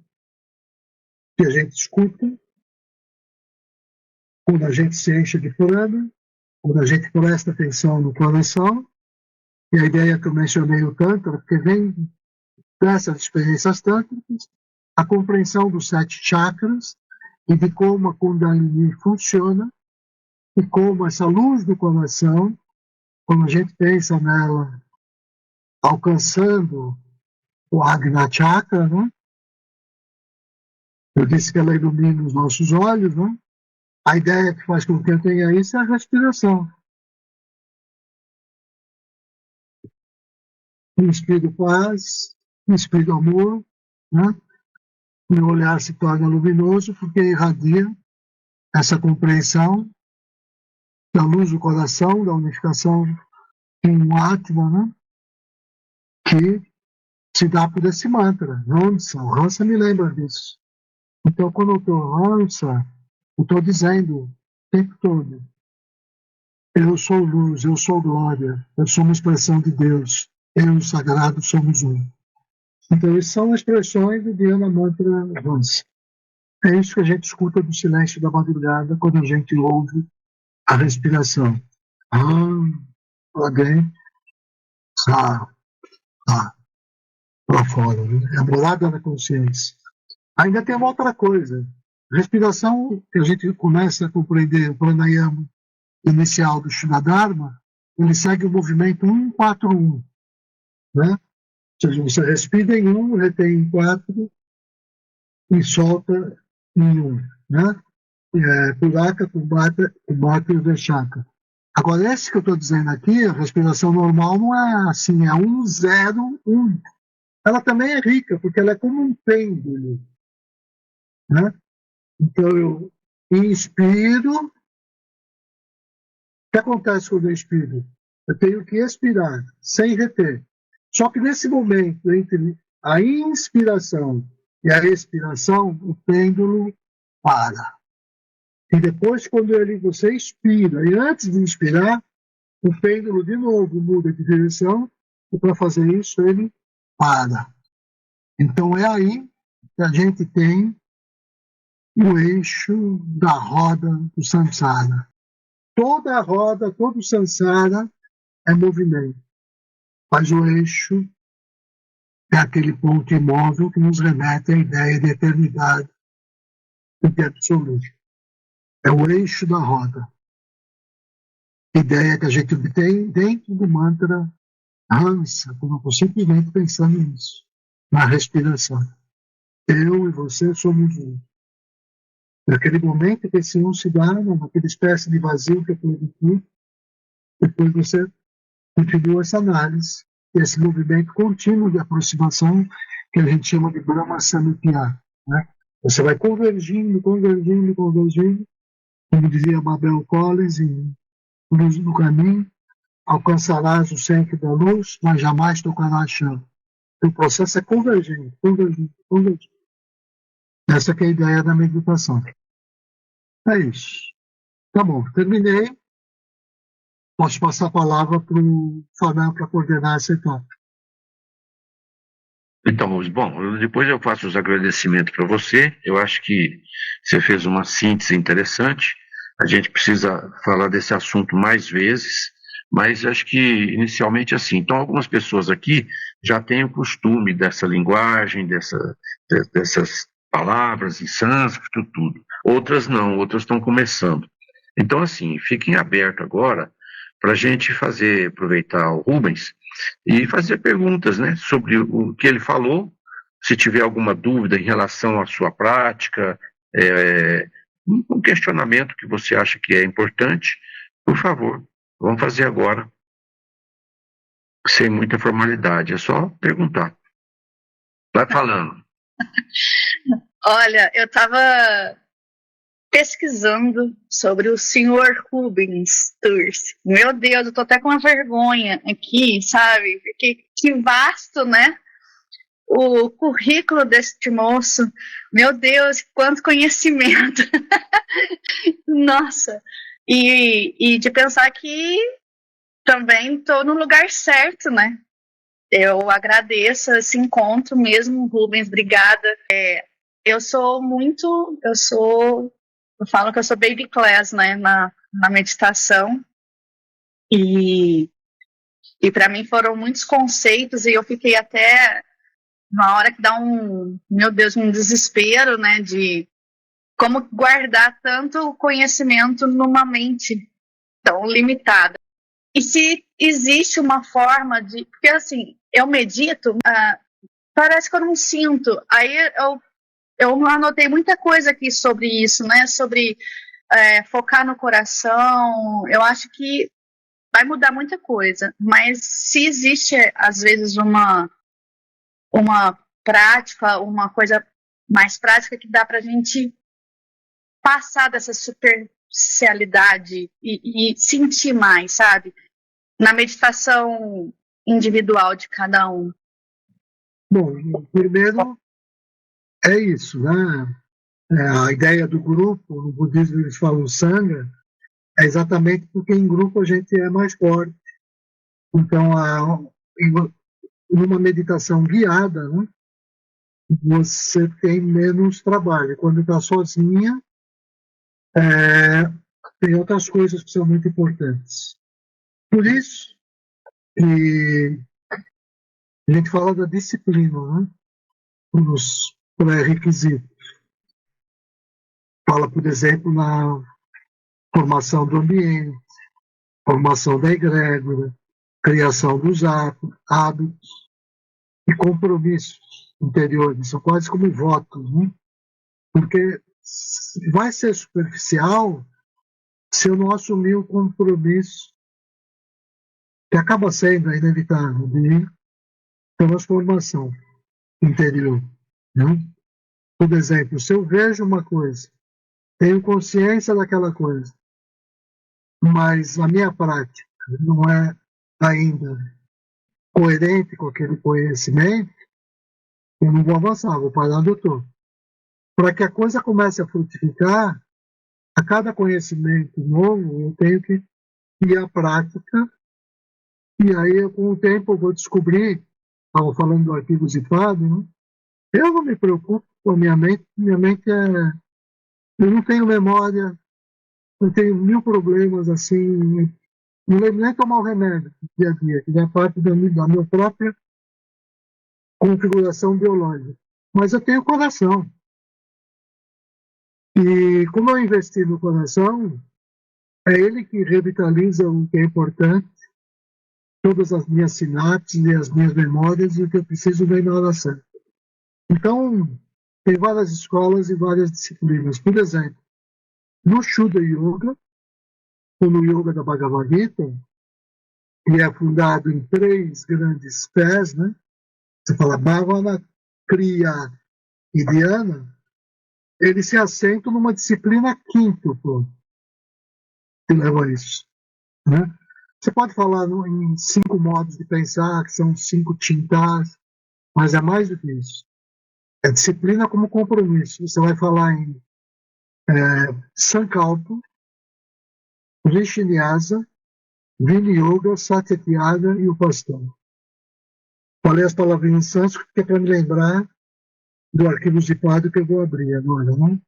que a gente escuta, quando a gente se enche de prana, quando a gente presta atenção no coração, e a ideia que eu mencionei o Tantra, porque vem dessas experiências tântricas, a compreensão dos 7 chakras e de como a Kundalini funciona e como essa luz do coração, quando a gente pensa nela alcançando o Agna Chakra, né? Eu disse que ela ilumina os nossos olhos, né? A ideia que faz com que eu tenha isso é a respiração. Inspiro paz, inspiro amor, né? Meu olhar se torna luminoso porque irradia essa compreensão da luz do coração, da unificação com o Atma, né? Que se dá por esse mantra, Hamsa. O Hamsa me lembra disso. Então, quando eu estou Hamsa, eu estou dizendo o tempo todo: eu sou luz, eu sou glória, eu sou uma expressão de Deus, eu e o sagrado somos um. Então, essas são expressões do Dhyana Mantra Hamsa. É isso que a gente escuta do silêncio da madrugada quando a gente ouve a respiração. Alguém, lá fora. Né? É a morada da consciência. Ainda tem uma outra coisa. Respiração, que a gente começa a compreender o pranayama inicial do Shuddha-dharma, ele segue o movimento 1-4-1. Né? Ou seja, você respira em 1, retém em 4 e solta em 1. Né? Puraka, Kumbhaka e Veshaka. Agora, esse que eu estou dizendo aqui, a respiração normal não é assim, é 1-0-1. Ela também é rica, porque ela é como um pêndulo. Né? Então, eu inspiro. O que acontece quando eu inspiro? Eu tenho que expirar, sem reter. Só que nesse momento, entre a inspiração e a expiração, o pêndulo para. E depois, quando você expira, e antes de inspirar, o pêndulo de novo muda de direção, e para fazer isso, ele para. Então, é aí que a gente tem o eixo da roda do samsara. Toda a roda, todo o samsara é movimento. Mas o eixo é aquele ponto imóvel que nos remete à ideia de eternidade e de absoluto. É o eixo da roda. Ideia que a gente obtém dentro do mantra Hamsa, quando eu estou simplesmente pensando nisso, na respiração. Eu e você somos um. Naquele momento que esse um se dá, naquela espécie de vazio que eu produzi, depois você continua essa análise, esse movimento contínuo de aproximação que a gente chama de Brahma Sammitya. Né? Você vai convergindo, como dizia Babel Collins, Luz no Caminho, alcançarás o centro da luz, mas jamais tocarás chão. O processo é convergente. Essa que é a ideia da meditação. É isso. Tá bom, terminei. Posso passar a palavra para o Fabel para coordenar essa etapa. Então, bom, depois eu faço os agradecimentos para você. Eu acho que você fez uma síntese interessante. A gente precisa falar desse assunto mais vezes, mas acho que inicialmente assim. Então, algumas pessoas aqui já têm o costume dessa linguagem, dessas palavras em sânscrito, tudo. Outras não, outras estão começando. Então, assim, fiquem abertos agora para a gente aproveitar o Rubens e fazer perguntas, né, sobre o que ele falou. Se tiver alguma dúvida em relação à sua prática, um questionamento que você acha que é importante, por favor, vamos fazer agora, sem muita formalidade, é só perguntar. Vai falando. Olha, eu estava pesquisando sobre o Sr. Rubens Turci. Meu Deus, eu tô até com uma vergonha aqui, sabe? Porque que vasto, né? O currículo deste moço. Meu Deus, quanto conhecimento! Nossa! E de pensar que também estou no lugar certo, né? Eu agradeço esse encontro mesmo, Rubens, obrigada. Eu falo que eu sou baby class, né, na meditação, e para mim foram muitos conceitos, e eu fiquei até, na hora que dá meu Deus, um desespero, né, de como guardar tanto conhecimento numa mente tão limitada. E se existe uma forma de... Porque, assim, eu medito, parece que eu não sinto. Aí eu anotei muita coisa aqui sobre isso, né? Sobre focar no coração. Eu acho que vai mudar muita coisa. Mas se existe, às vezes, uma prática, uma coisa mais prática que dá pra gente passar dessa superficialidade e sentir mais, sabe? Na meditação individual de cada um. Bom, primeiro é isso, né? A ideia do grupo, no budismo eles falam sangha, é exatamente porque em grupo a gente é mais forte. Então, numa meditação guiada, né, você tem menos trabalho. Quando está sozinha, tem outras coisas que são muito importantes. Por isso, a gente fala da disciplina, né? Os pré-requisitos. Fala, por exemplo, na formação do ambiente, formação da egrégora, criação dos hábitos e compromissos interiores. São quase como votos, né? Porque vai ser superficial se eu não assumir o compromisso que acaba sendo inevitável de transformação interior. Né? Por exemplo, se eu vejo uma coisa, tenho consciência daquela coisa, mas a minha prática não é ainda coerente com aquele conhecimento, eu não vou avançar, vou parar onde eu estou. Para que a coisa comece a frutificar, a cada conhecimento novo, eu tenho que ir à prática, e aí, com o tempo, eu vou descobrir, estava falando do arquivo zipado, né? Eu não me preocupo com a minha mente eu não tenho memória, eu tenho 1000 problemas assim, não lembro nem tomar o remédio no dia a dia, que é parte da minha própria configuração biológica. Mas eu tenho coração. E como eu investi no coração, é ele que revitaliza o que é importante, todas as minhas sinapses e as minhas memórias e o que eu preciso ver na hora certa. Então, tem várias escolas e várias disciplinas. Por exemplo, no Shuddha Yoga, ou no Yoga da Bhagavad Gita, que é fundado em 3 grandes pés, né? Você fala Bhavana, Kriya e Dhyana, ele se assenta numa disciplina quíntupla que leva a isso. Né? Você pode falar em 5 modos de pensar, que são 5 tintas, mas é mais do que isso. É disciplina como compromisso. Você vai falar em Sankalpa, Rishinyasa, Vini-yoga, Satyatyaga e o Upasana. Falei as palavrinhas em sânscrito que é para me lembrar do arquivo zipado que eu vou abrir agora. Né?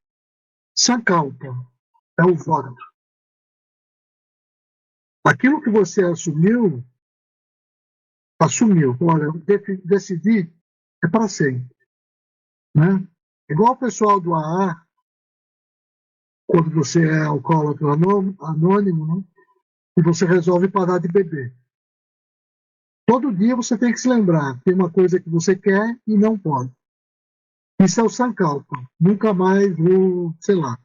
Sankalpa é o voto. Aquilo que você assumiu. Olha, decidir é para sempre. Né? Igual o pessoal do AA, quando você é alcoólatra anônimo, né? E você resolve parar de beber. Todo dia você tem que se lembrar, tem uma coisa que você quer e não pode. Isso é o Sankalpa. Nunca mais vou, sei lá,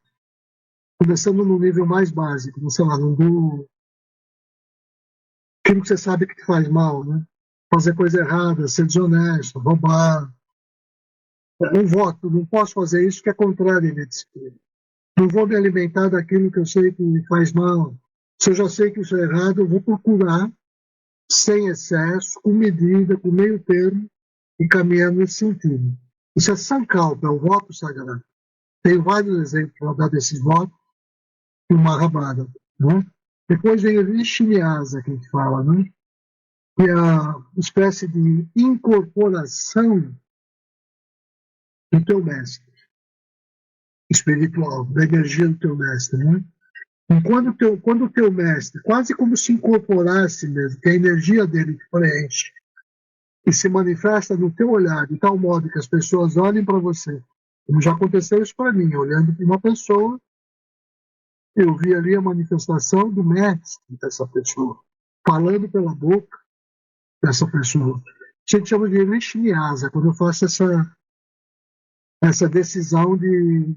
começando no nível mais básico, sei lá, aquilo que você sabe que te faz mal, né? Fazer coisa errada, ser desonesto, roubar. Um voto, não posso fazer isso que é contrário à minha disciplina. Não vou me alimentar daquilo que eu sei que me faz mal. Se eu já sei que isso é errado, eu vou procurar, sem excesso, com medida, com meio termo, e caminhar nesse sentido. Isso é sankalpa, é o voto sagrado. Tem vários exemplos para dar desses votos em Mahabharata, né? Depois vem a Vishnyasa, que a gente fala, né? Que é a espécie de incorporação do teu mestre espiritual, da energia do teu mestre, né? E quando o teu mestre, quase como se incorporasse mesmo, que a energia dele te preenche e se manifesta no teu olhar, de tal modo que as pessoas olhem para você, como já aconteceu isso para mim, olhando para uma pessoa, eu vi ali a manifestação do mestre dessa pessoa, falando pela boca dessa pessoa. A gente chama de Vishnyasa, quando eu faço essa decisão de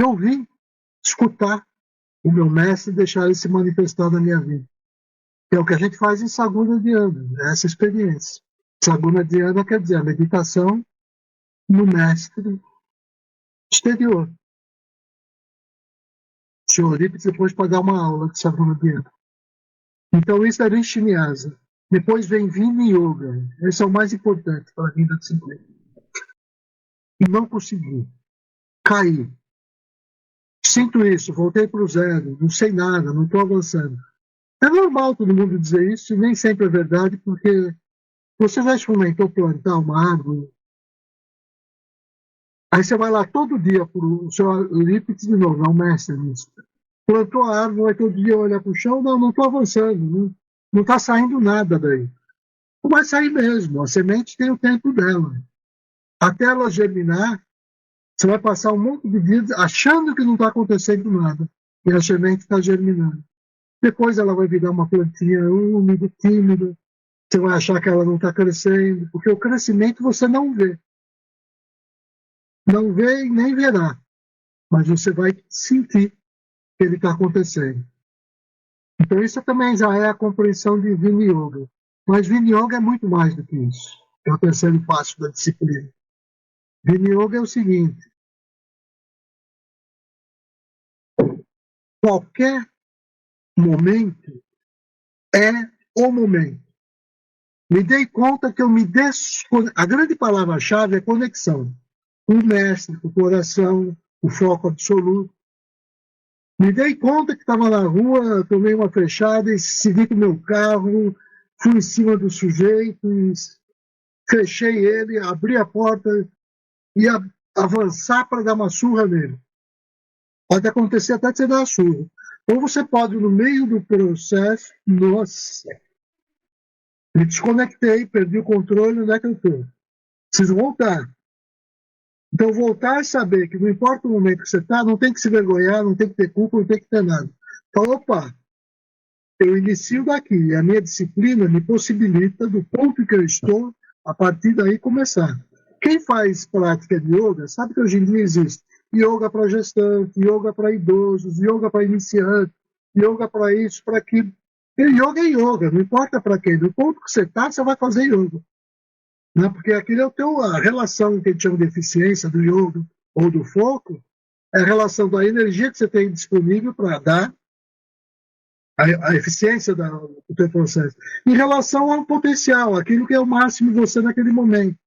ouvir, escutar o meu mestre e deixar ele se manifestar na minha vida. É o que a gente faz em Saguna Dhyana, essa experiência. Saguna Dhyana quer dizer a meditação no mestre exterior. O senhor Eurípides depois pode dar uma aula de Saguna Dhyana. Então isso é Vishnyasa. Depois vem Vini Yoga. Esse é o mais importante para a vida disciplina. E não consegui. Caí. Sinto isso, voltei para o zero, não sei nada, não estou avançando. É normal todo mundo dizer isso, e nem sempre é verdade, porque você já experimentou plantar uma árvore? Aí você vai lá todo dia para o seu Eurípides de novo, é um mestre nisso. Plantou a árvore, vai todo dia olhar para o chão, não estou avançando, não está saindo nada daí. Não vai sair mesmo, a semente tem o tempo dela. Até ela germinar, você vai passar um monte de dias achando que não está acontecendo nada, e a semente está germinando. Depois ela vai virar uma plantinha úmida, tímida, você vai achar que ela não está crescendo, porque o crescimento você não vê. Não vê e nem verá, mas você vai sentir que ele está acontecendo. Então isso também já é a compreensão de Vini Yoga. Mas Vini Yoga é muito mais do que isso. É o terceiro passo da disciplina. Vini Yoga é o seguinte: qualquer momento é o momento. Me dei conta que eu me A grande palavra-chave é conexão. O mestre, o coração, o foco absoluto. Me dei conta que estava na rua, tomei uma fechada e segui com o meu carro, fui em cima do sujeito, fechei ele, abri a porta e ia avançar para dar uma surra nele. Pode acontecer até de você dar uma surra. Ou você pode, no meio do processo, nossa, me desconectei, perdi o controle, onde é que eu estou? Preciso voltar. Então, voltar e saber que não importa o momento que você está, não tem que se vergonhar, não tem que ter culpa, não tem que ter nada. Então, opa, eu inicio daqui. A minha disciplina me possibilita, do ponto que eu estou, a partir daí começar. Quem faz prática de yoga sabe que hoje em dia existe yoga para gestante, yoga para idosos, yoga para iniciante, yoga para isso, para aquilo. E yoga é yoga, não importa para quem. Do ponto que você está, você vai fazer yoga. Né? Porque aquilo é a relação que a gente chama de eficiência do yoga ou do foco, é a relação da energia que você tem disponível para dar a eficiência do teu processo, em relação ao potencial, aquilo que é o máximo de você naquele momento.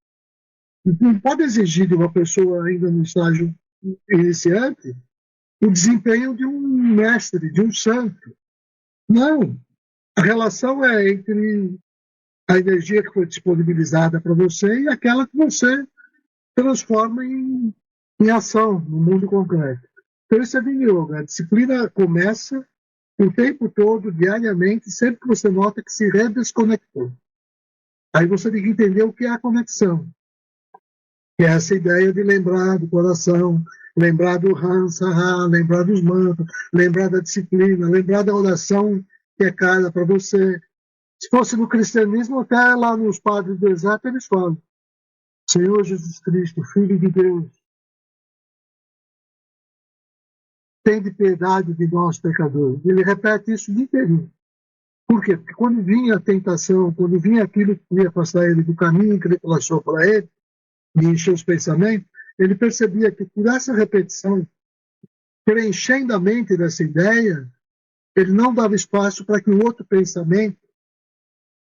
Não pode exigir de uma pessoa ainda no estágio iniciante o desempenho de um mestre, de um santo. Não. A relação é entre a energia que foi disponibilizada para você e aquela que você transforma em ação no mundo concreto. Então isso é Vini Yoga. A disciplina começa o tempo todo, diariamente, sempre que você nota que se redesconectou. Aí você tem que entender o que é a conexão. Que é essa ideia de lembrar do coração, lembrar do Hansa, lembrar dos mantras, lembrar da disciplina, lembrar da oração que é cara para você. Se fosse no cristianismo, até lá nos padres do exato, eles falam: Senhor Jesus Cristo, Filho de Deus, tende piedade de nós, pecadores. Ele repete isso o dia inteiro. Por quê? Porque quando vinha a tentação, quando vinha aquilo que ia afastar ele do caminho que ele achou para ele, e encher os pensamentos, ele percebia que por essa repetição, preenchendo a mente dessa ideia, ele não dava espaço para que o outro pensamento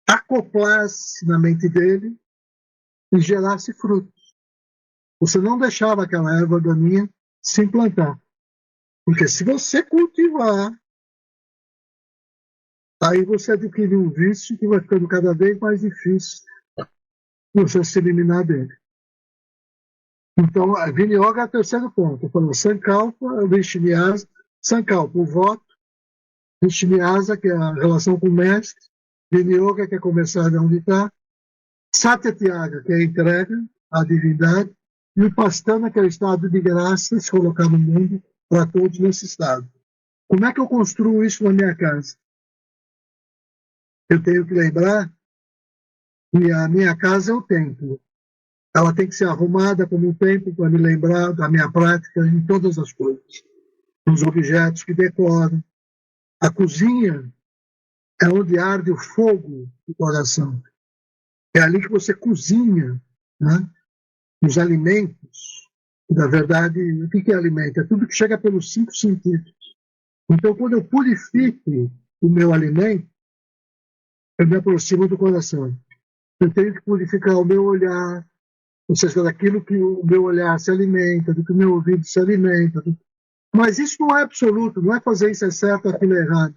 acoplasse na mente dele e gerasse frutos. Você não deixava aquela erva daninha se implantar. Porque se você cultivar, aí você adquire um vício que vai ficando cada vez mais difícil você se eliminar dele. Então, a Vini Yoga é o terceiro ponto. Falou Sankalpa, Vishnyasa, Sankalpa, o voto, Vishnyasa, que é a relação com o mestre, Vini Yoga, que é começar de onde está, Satyatyaga, que é a entrega à divindade, e o Pastana, que é o estado de graça, se colocar no mundo para todos nesse estado. Como é que eu construo isso na minha casa? Eu tenho que lembrar que a minha casa é o templo. Ela tem que ser arrumada como um templo para me lembrar da minha prática em todas as coisas. Nos objetos que decoram. A cozinha é onde arde o fogo do coração. É ali que você cozinha, né, os alimentos. E, na verdade, o que é alimento? É tudo que chega pelos 5 sentidos. Então, quando eu purifico o meu alimento, eu me aproximo do coração. Eu tenho que purificar o meu olhar, ou seja, daquilo que o meu olhar se alimenta, do que o meu ouvido se alimenta. Mas isso não é absoluto, não é fazer isso é certo, aquilo é errado.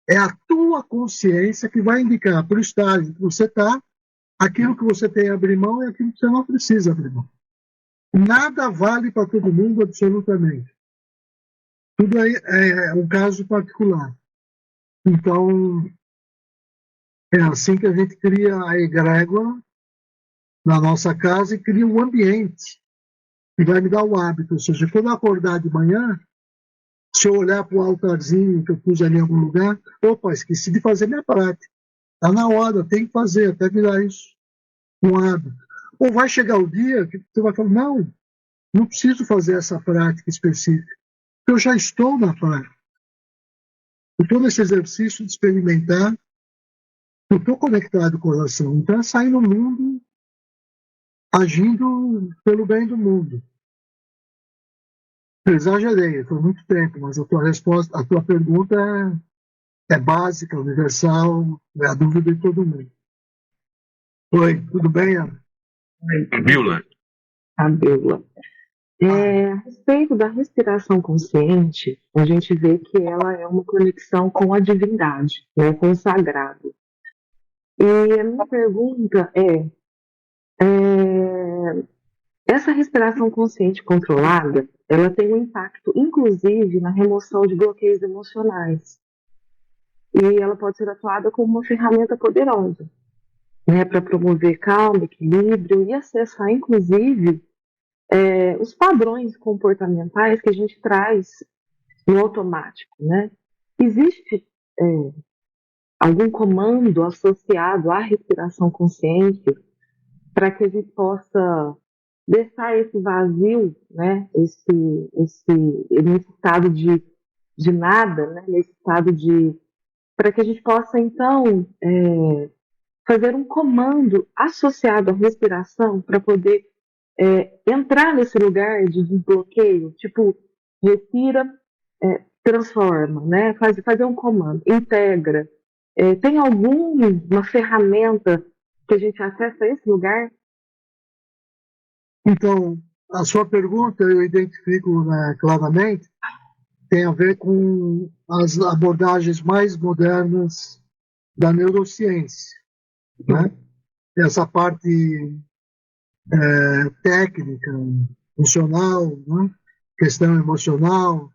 É a tua consciência que vai indicar para o estágio que você está, aquilo que você tem a abrir mão e aquilo que você não precisa abrir mão. Nada vale para todo mundo, absolutamente. Tudo aí é um caso particular. Então, é assim que a gente cria a egrégora na nossa casa e cria um ambiente que vai me dar o hábito. Ou seja, quando eu acordar de manhã, se eu olhar para o altarzinho que eu pus ali em algum lugar, opa, esqueci de fazer minha prática. Está na hora, tem que fazer, até virar isso um hábito. Ou vai chegar o dia que você vai falar, não preciso fazer essa prática específica. Eu já estou na prática. Eu estou nesse exercício de experimentar, eu estou conectado com o coração. Então é sair no mundo agindo pelo bem do mundo. Eu exagerei, foi muito tempo, mas a tua resposta, a tua pergunta é básica, universal, é a dúvida de todo mundo. Oi, tudo bem, Ana? Bíola. A Bíblia. A respeito da respiração consciente, a gente vê que ela é uma conexão com a divindade, né, com o sagrado. E a minha pergunta essa respiração consciente controlada, ela tem um impacto, inclusive, na remoção de bloqueios emocionais. E ela pode ser atuada como uma ferramenta poderosa, né, para promover calma, equilíbrio e acessar, inclusive, os padrões comportamentais que a gente traz no automático, né? Existe algum comando associado à respiração consciente para que a gente possa deixar esse vazio, né? Nesse estado de nada, né? Nesse estado para que a gente possa então fazer um comando associado à respiração para poder entrar nesse lugar de desbloqueio, tipo, respira, transforma, né? Fazer um comando, integra. Tem alguma ferramenta que a gente acessa esse lugar? Então, a sua pergunta, eu identifico, né, claramente, tem a ver com as abordagens mais modernas da neurociência, né? Essa parte técnica, funcional, né? Questão emocional,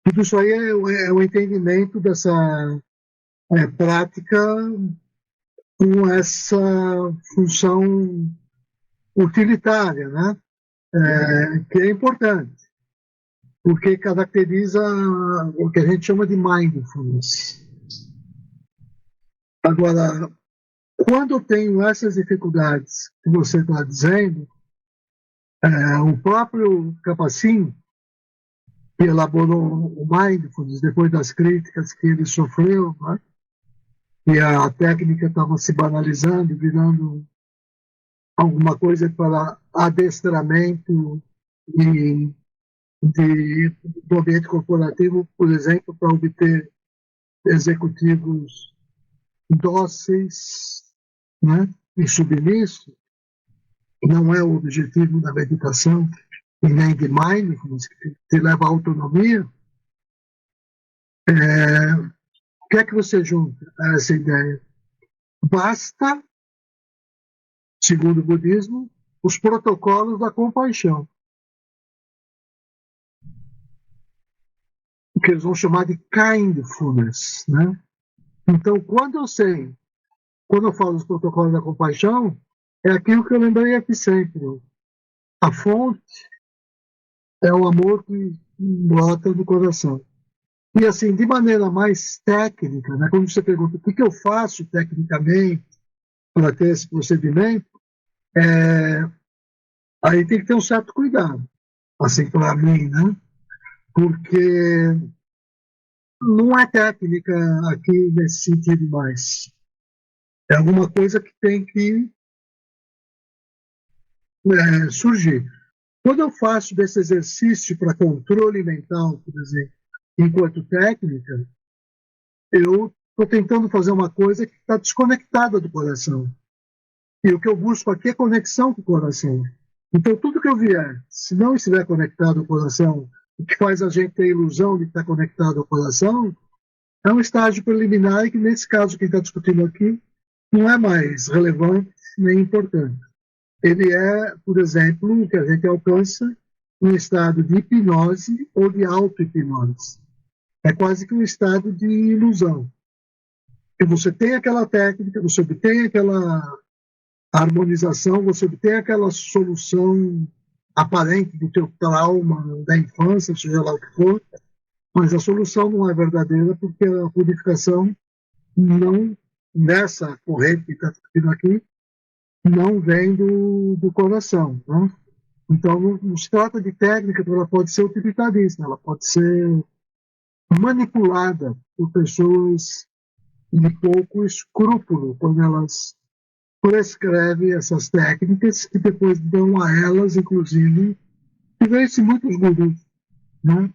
tudo isso aí é o entendimento dessa prática com essa função utilitária, né? Que é importante, porque caracteriza o que a gente chama de mindfulness. Agora, quando eu tenho essas dificuldades que você está dizendo, O próprio Kappa-Zinn, que elaborou o Mindfulness depois das críticas que ele sofreu, né? E a técnica estava se banalizando, virando alguma coisa para adestramento do ambiente corporativo, por exemplo, para obter executivos dóceis, né, e submissos. Não é o objetivo da meditação e nem de mindfulness, que leva à autonomia. O que é que você junta a essa ideia? Basta, segundo o budismo, os protocolos da compaixão, o que eles vão chamar de kindfulness, né? Então, quando eu falo dos protocolos da compaixão, é aquilo que eu lembrei aqui sempre. A fonte é o amor que brota do coração. E assim, de maneira mais técnica, né, quando você pergunta o que eu faço tecnicamente para ter esse procedimento, aí tem que ter um certo cuidado, assim, para mim, né? Porque não é técnica aqui nesse sentido mais. É alguma coisa que tem que surgir. Quando eu faço desse exercício para controle mental, por exemplo, enquanto técnica, eu estou tentando fazer uma coisa que está desconectada do coração. E o que eu busco aqui é conexão com o coração. Então, tudo que eu vier, se não estiver conectado ao coração, o que faz a gente ter a ilusão de estar conectado ao coração, é um estágio preliminar e que, nesse caso que está discutindo aqui, não é mais relevante nem importante. Ele é, por exemplo, o que a gente alcança em estado de hipnose ou de auto-hipnose. É quase que um estado de ilusão. E você tem aquela técnica, você obtém aquela harmonização, você obtém aquela solução aparente do teu trauma da infância, seja lá o que for, mas a solução não é verdadeira porque a purificação não, nessa corrente que está discutindo aqui, não vem do coração. Né? Então, não se trata de técnica, ela pode ser utilitarista, ela pode ser manipulada por pessoas de pouco escrúpulo quando elas prescrevem essas técnicas que depois dão a elas, inclusive, e vê-se muitos gurus, né?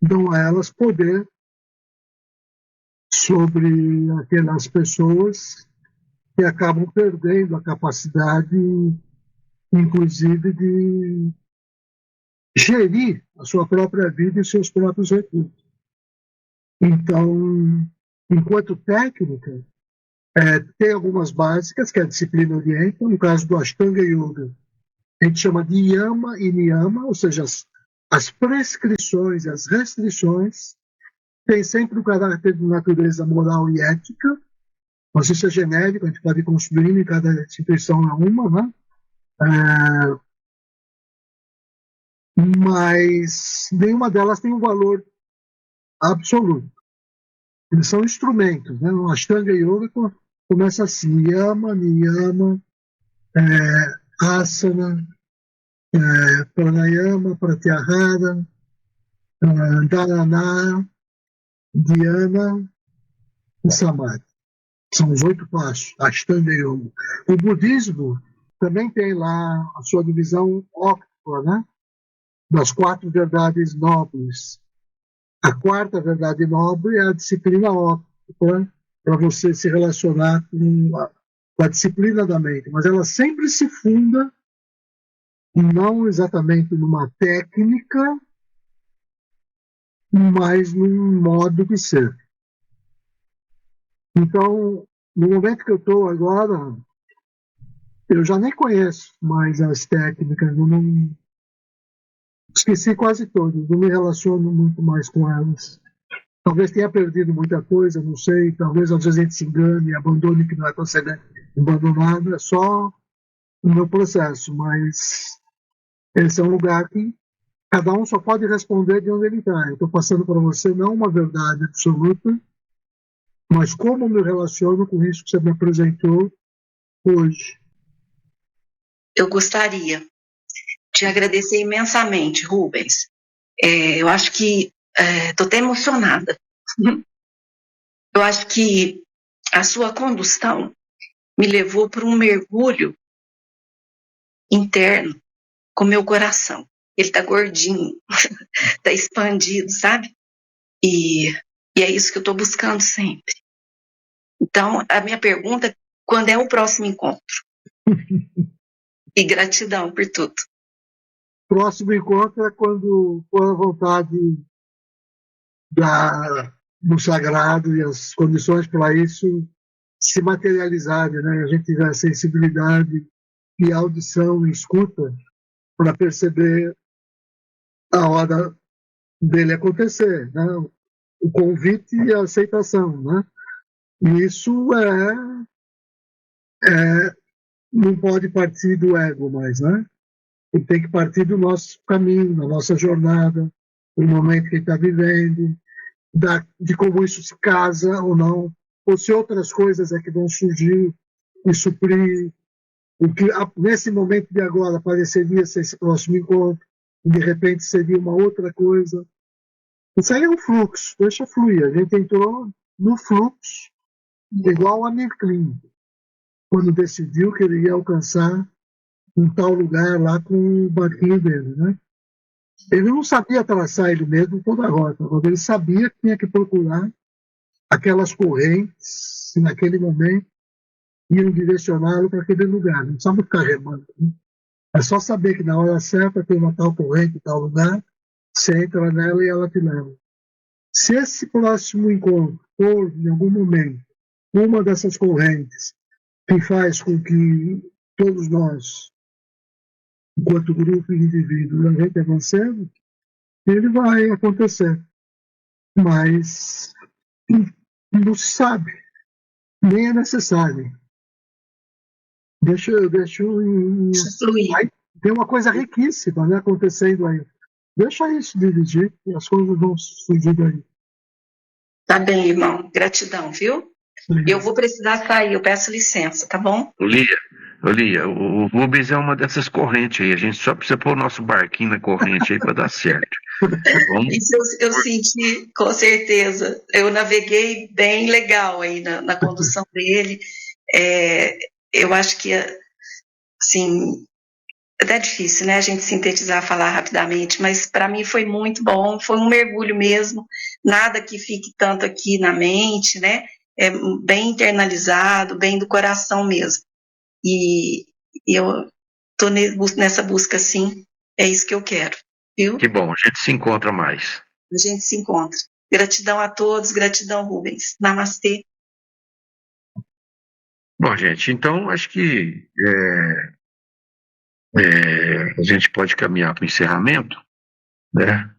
Dão a elas poder sobre aquelas pessoas que acabam perdendo a capacidade, inclusive, de gerir a sua própria vida e seus próprios recursos. Então, enquanto técnica, tem algumas básicas, que a disciplina orienta. No caso do Ashtanga Yoga, a gente chama de Yama e Niyama, ou seja, as prescrições e as restrições têm sempre um caráter de natureza moral e ética, mas isso é genérico, a gente pode ir construindo, em cada instituição é uma, né? Mas nenhuma delas tem um valor absoluto. Eles são instrumentos, né? O Ashtanga Yoga começa assim: Yama, Niyama, Asana, Pranayama, Pratyahara, Dharana, Dhyana e Samadhi. São os 8 passos, Ashtanga Yoga. O budismo também tem lá a sua divisão óctupla, né? Das 4 verdades nobres. A 4ª verdade nobre é a disciplina óctupla, para você se relacionar com a disciplina da mente. Mas ela sempre se funda não exatamente numa técnica, mas num modo de ser. Então, no momento que eu estou agora, eu já nem conheço mais as técnicas, eu não esqueci quase todas, não me relaciono muito mais com elas. Talvez tenha perdido muita coisa, não sei, talvez às vezes a gente se engane e abandone que não é para ser abandonado, é só o meu processo, mas esse é um lugar que cada um só pode responder de onde ele está. Eu estou passando para você não uma verdade absoluta, mas como eu me relaciono com isso que você me apresentou hoje. Eu gostaria te agradecer imensamente, Rubens. Eu acho que estou até emocionada. Eu acho que a sua condução me levou para um mergulho interno com meu coração. Ele está gordinho, está expandido, sabe? E é isso que eu estou buscando sempre. Então, a minha pergunta é: quando é o próximo encontro? E gratidão por tudo. Próximo encontro é quando for a vontade do sagrado e as condições para isso se materializarem, né? A gente tiver sensibilidade e audição e escuta para perceber a hora dele acontecer, né? O convite e a aceitação, né? E isso não pode partir do ego mais, né? Ele tem que partir do nosso caminho, da nossa jornada, do momento que ele está vivendo, de como isso se casa ou não, ou se outras coisas é que vão surgir e suprir o que nesse momento de agora pareceria ser esse próximo encontro, e de repente seria uma outra coisa. Isso aí é um fluxo, deixa fluir. A gente entrou no fluxo, igual a Mirklin, quando decidiu que ele ia alcançar um tal lugar lá com o barquinho dele, né? Ele não sabia traçar ele mesmo toda a rota, mas ele sabia que tinha que procurar aquelas correntes, e naquele momento iam direcioná-lo para aquele lugar. Não precisava ficar remando, né? É só saber que na hora certa tem uma tal corrente, tal lugar, você entra nela e ela te leva. Se esse próximo encontro for, em algum momento, uma dessas correntes que faz com que todos nós, enquanto grupo e indivíduo, a gente avancemos, ele vai acontecer. Mas não se sabe, nem é necessário. Deixa Fluir. aí, tem uma coisa riquíssima, né, acontecendo aí. Deixa isso dirigir e as coisas vão surgir daí. Tá bem, irmão. Gratidão, viu? Sim. Eu vou precisar sair, eu peço licença, tá bom? Lia, o Rubens é uma dessas correntes aí. A gente só precisa pôr o nosso barquinho na corrente aí para dar certo. Isso eu senti, com certeza. Eu naveguei bem legal aí na condução dele. Eu acho que, assim, é difícil, né, a gente sintetizar, falar rapidamente, mas para mim foi muito bom, foi um mergulho mesmo, nada que fique tanto aqui na mente, né, bem internalizado, bem do coração mesmo. E eu estou nessa busca, sim, é isso que eu quero, viu? Que bom, a gente se encontra mais. A gente se encontra. Gratidão a todos, gratidão, Rubens. Namastê. Bom, gente, então acho que a gente pode caminhar para o encerramento, né?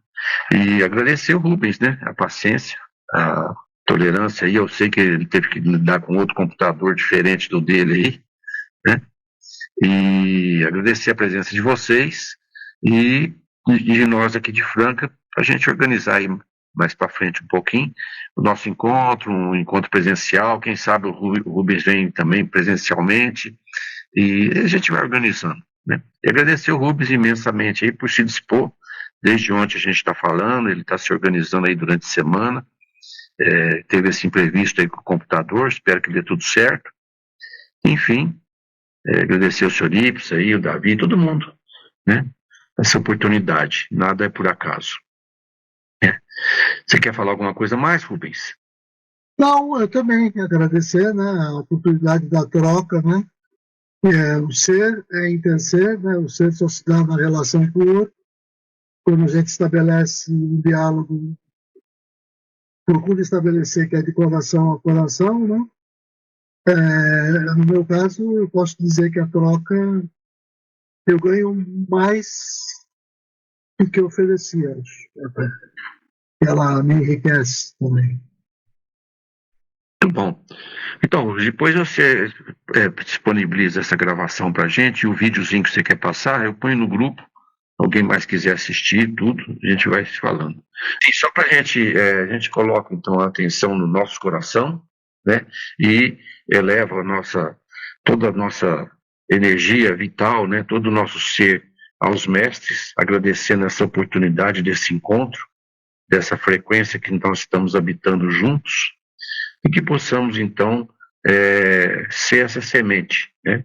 E agradecer o Rubens, né? A paciência, a tolerância aí. Eu sei que ele teve que lidar com outro computador diferente do dele aí, né? E agradecer a presença de vocês e de nós aqui de Franca, para a gente organizar aí mais para frente um pouquinho o nosso encontro, um encontro presencial. Quem sabe o Rubens vem também presencialmente e a gente vai organizando, né? E agradecer o Rubens imensamente aí por se dispor. Desde ontem a gente está falando, ele está se organizando aí durante a semana, teve esse imprevisto aí com o computador, espero que dê tudo certo. Enfim, agradecer o senhor Ips aí, o Davi, todo mundo, né? Essa oportunidade, nada é por acaso. Você quer falar alguma coisa mais, Rubens? Não, eu também agradecer, né, a oportunidade da troca, né? O ser é interser, né? O ser só se dá na relação com o outro. Quando a gente estabelece um diálogo, procura estabelecer que é de coração a coração, né? No meu caso, eu posso dizer que a troca eu ganho mais do que eu ofereci, acho. Ela me enriquece também. Muito bom. Então, depois você disponibiliza essa gravação para a gente, e o videozinho que você quer passar, eu ponho no grupo. Alguém mais quiser assistir, tudo, a gente vai se falando. E só para a gente coloca então a atenção no nosso coração, né? E eleva toda a nossa energia vital, né? Todo o nosso ser aos mestres, agradecendo essa oportunidade desse encontro, dessa frequência que nós estamos habitando juntos, e que possamos, então, ser essa semente, né?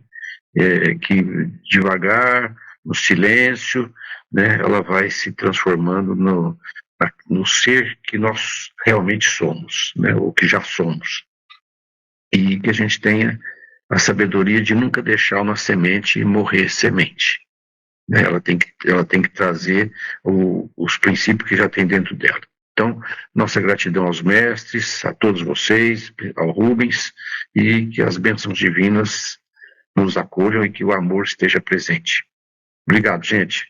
Que devagar, no silêncio, né, ela vai se transformando no ser que nós realmente somos, né, ou que já somos. E que a gente tenha a sabedoria de nunca deixar uma semente morrer semente. Né? Ela tem que trazer os princípios que já tem dentro dela. Então, nossa gratidão aos mestres, a todos vocês, ao Rubens, e que as bênçãos divinas nos acolham e que o amor esteja presente. Obrigado, gente.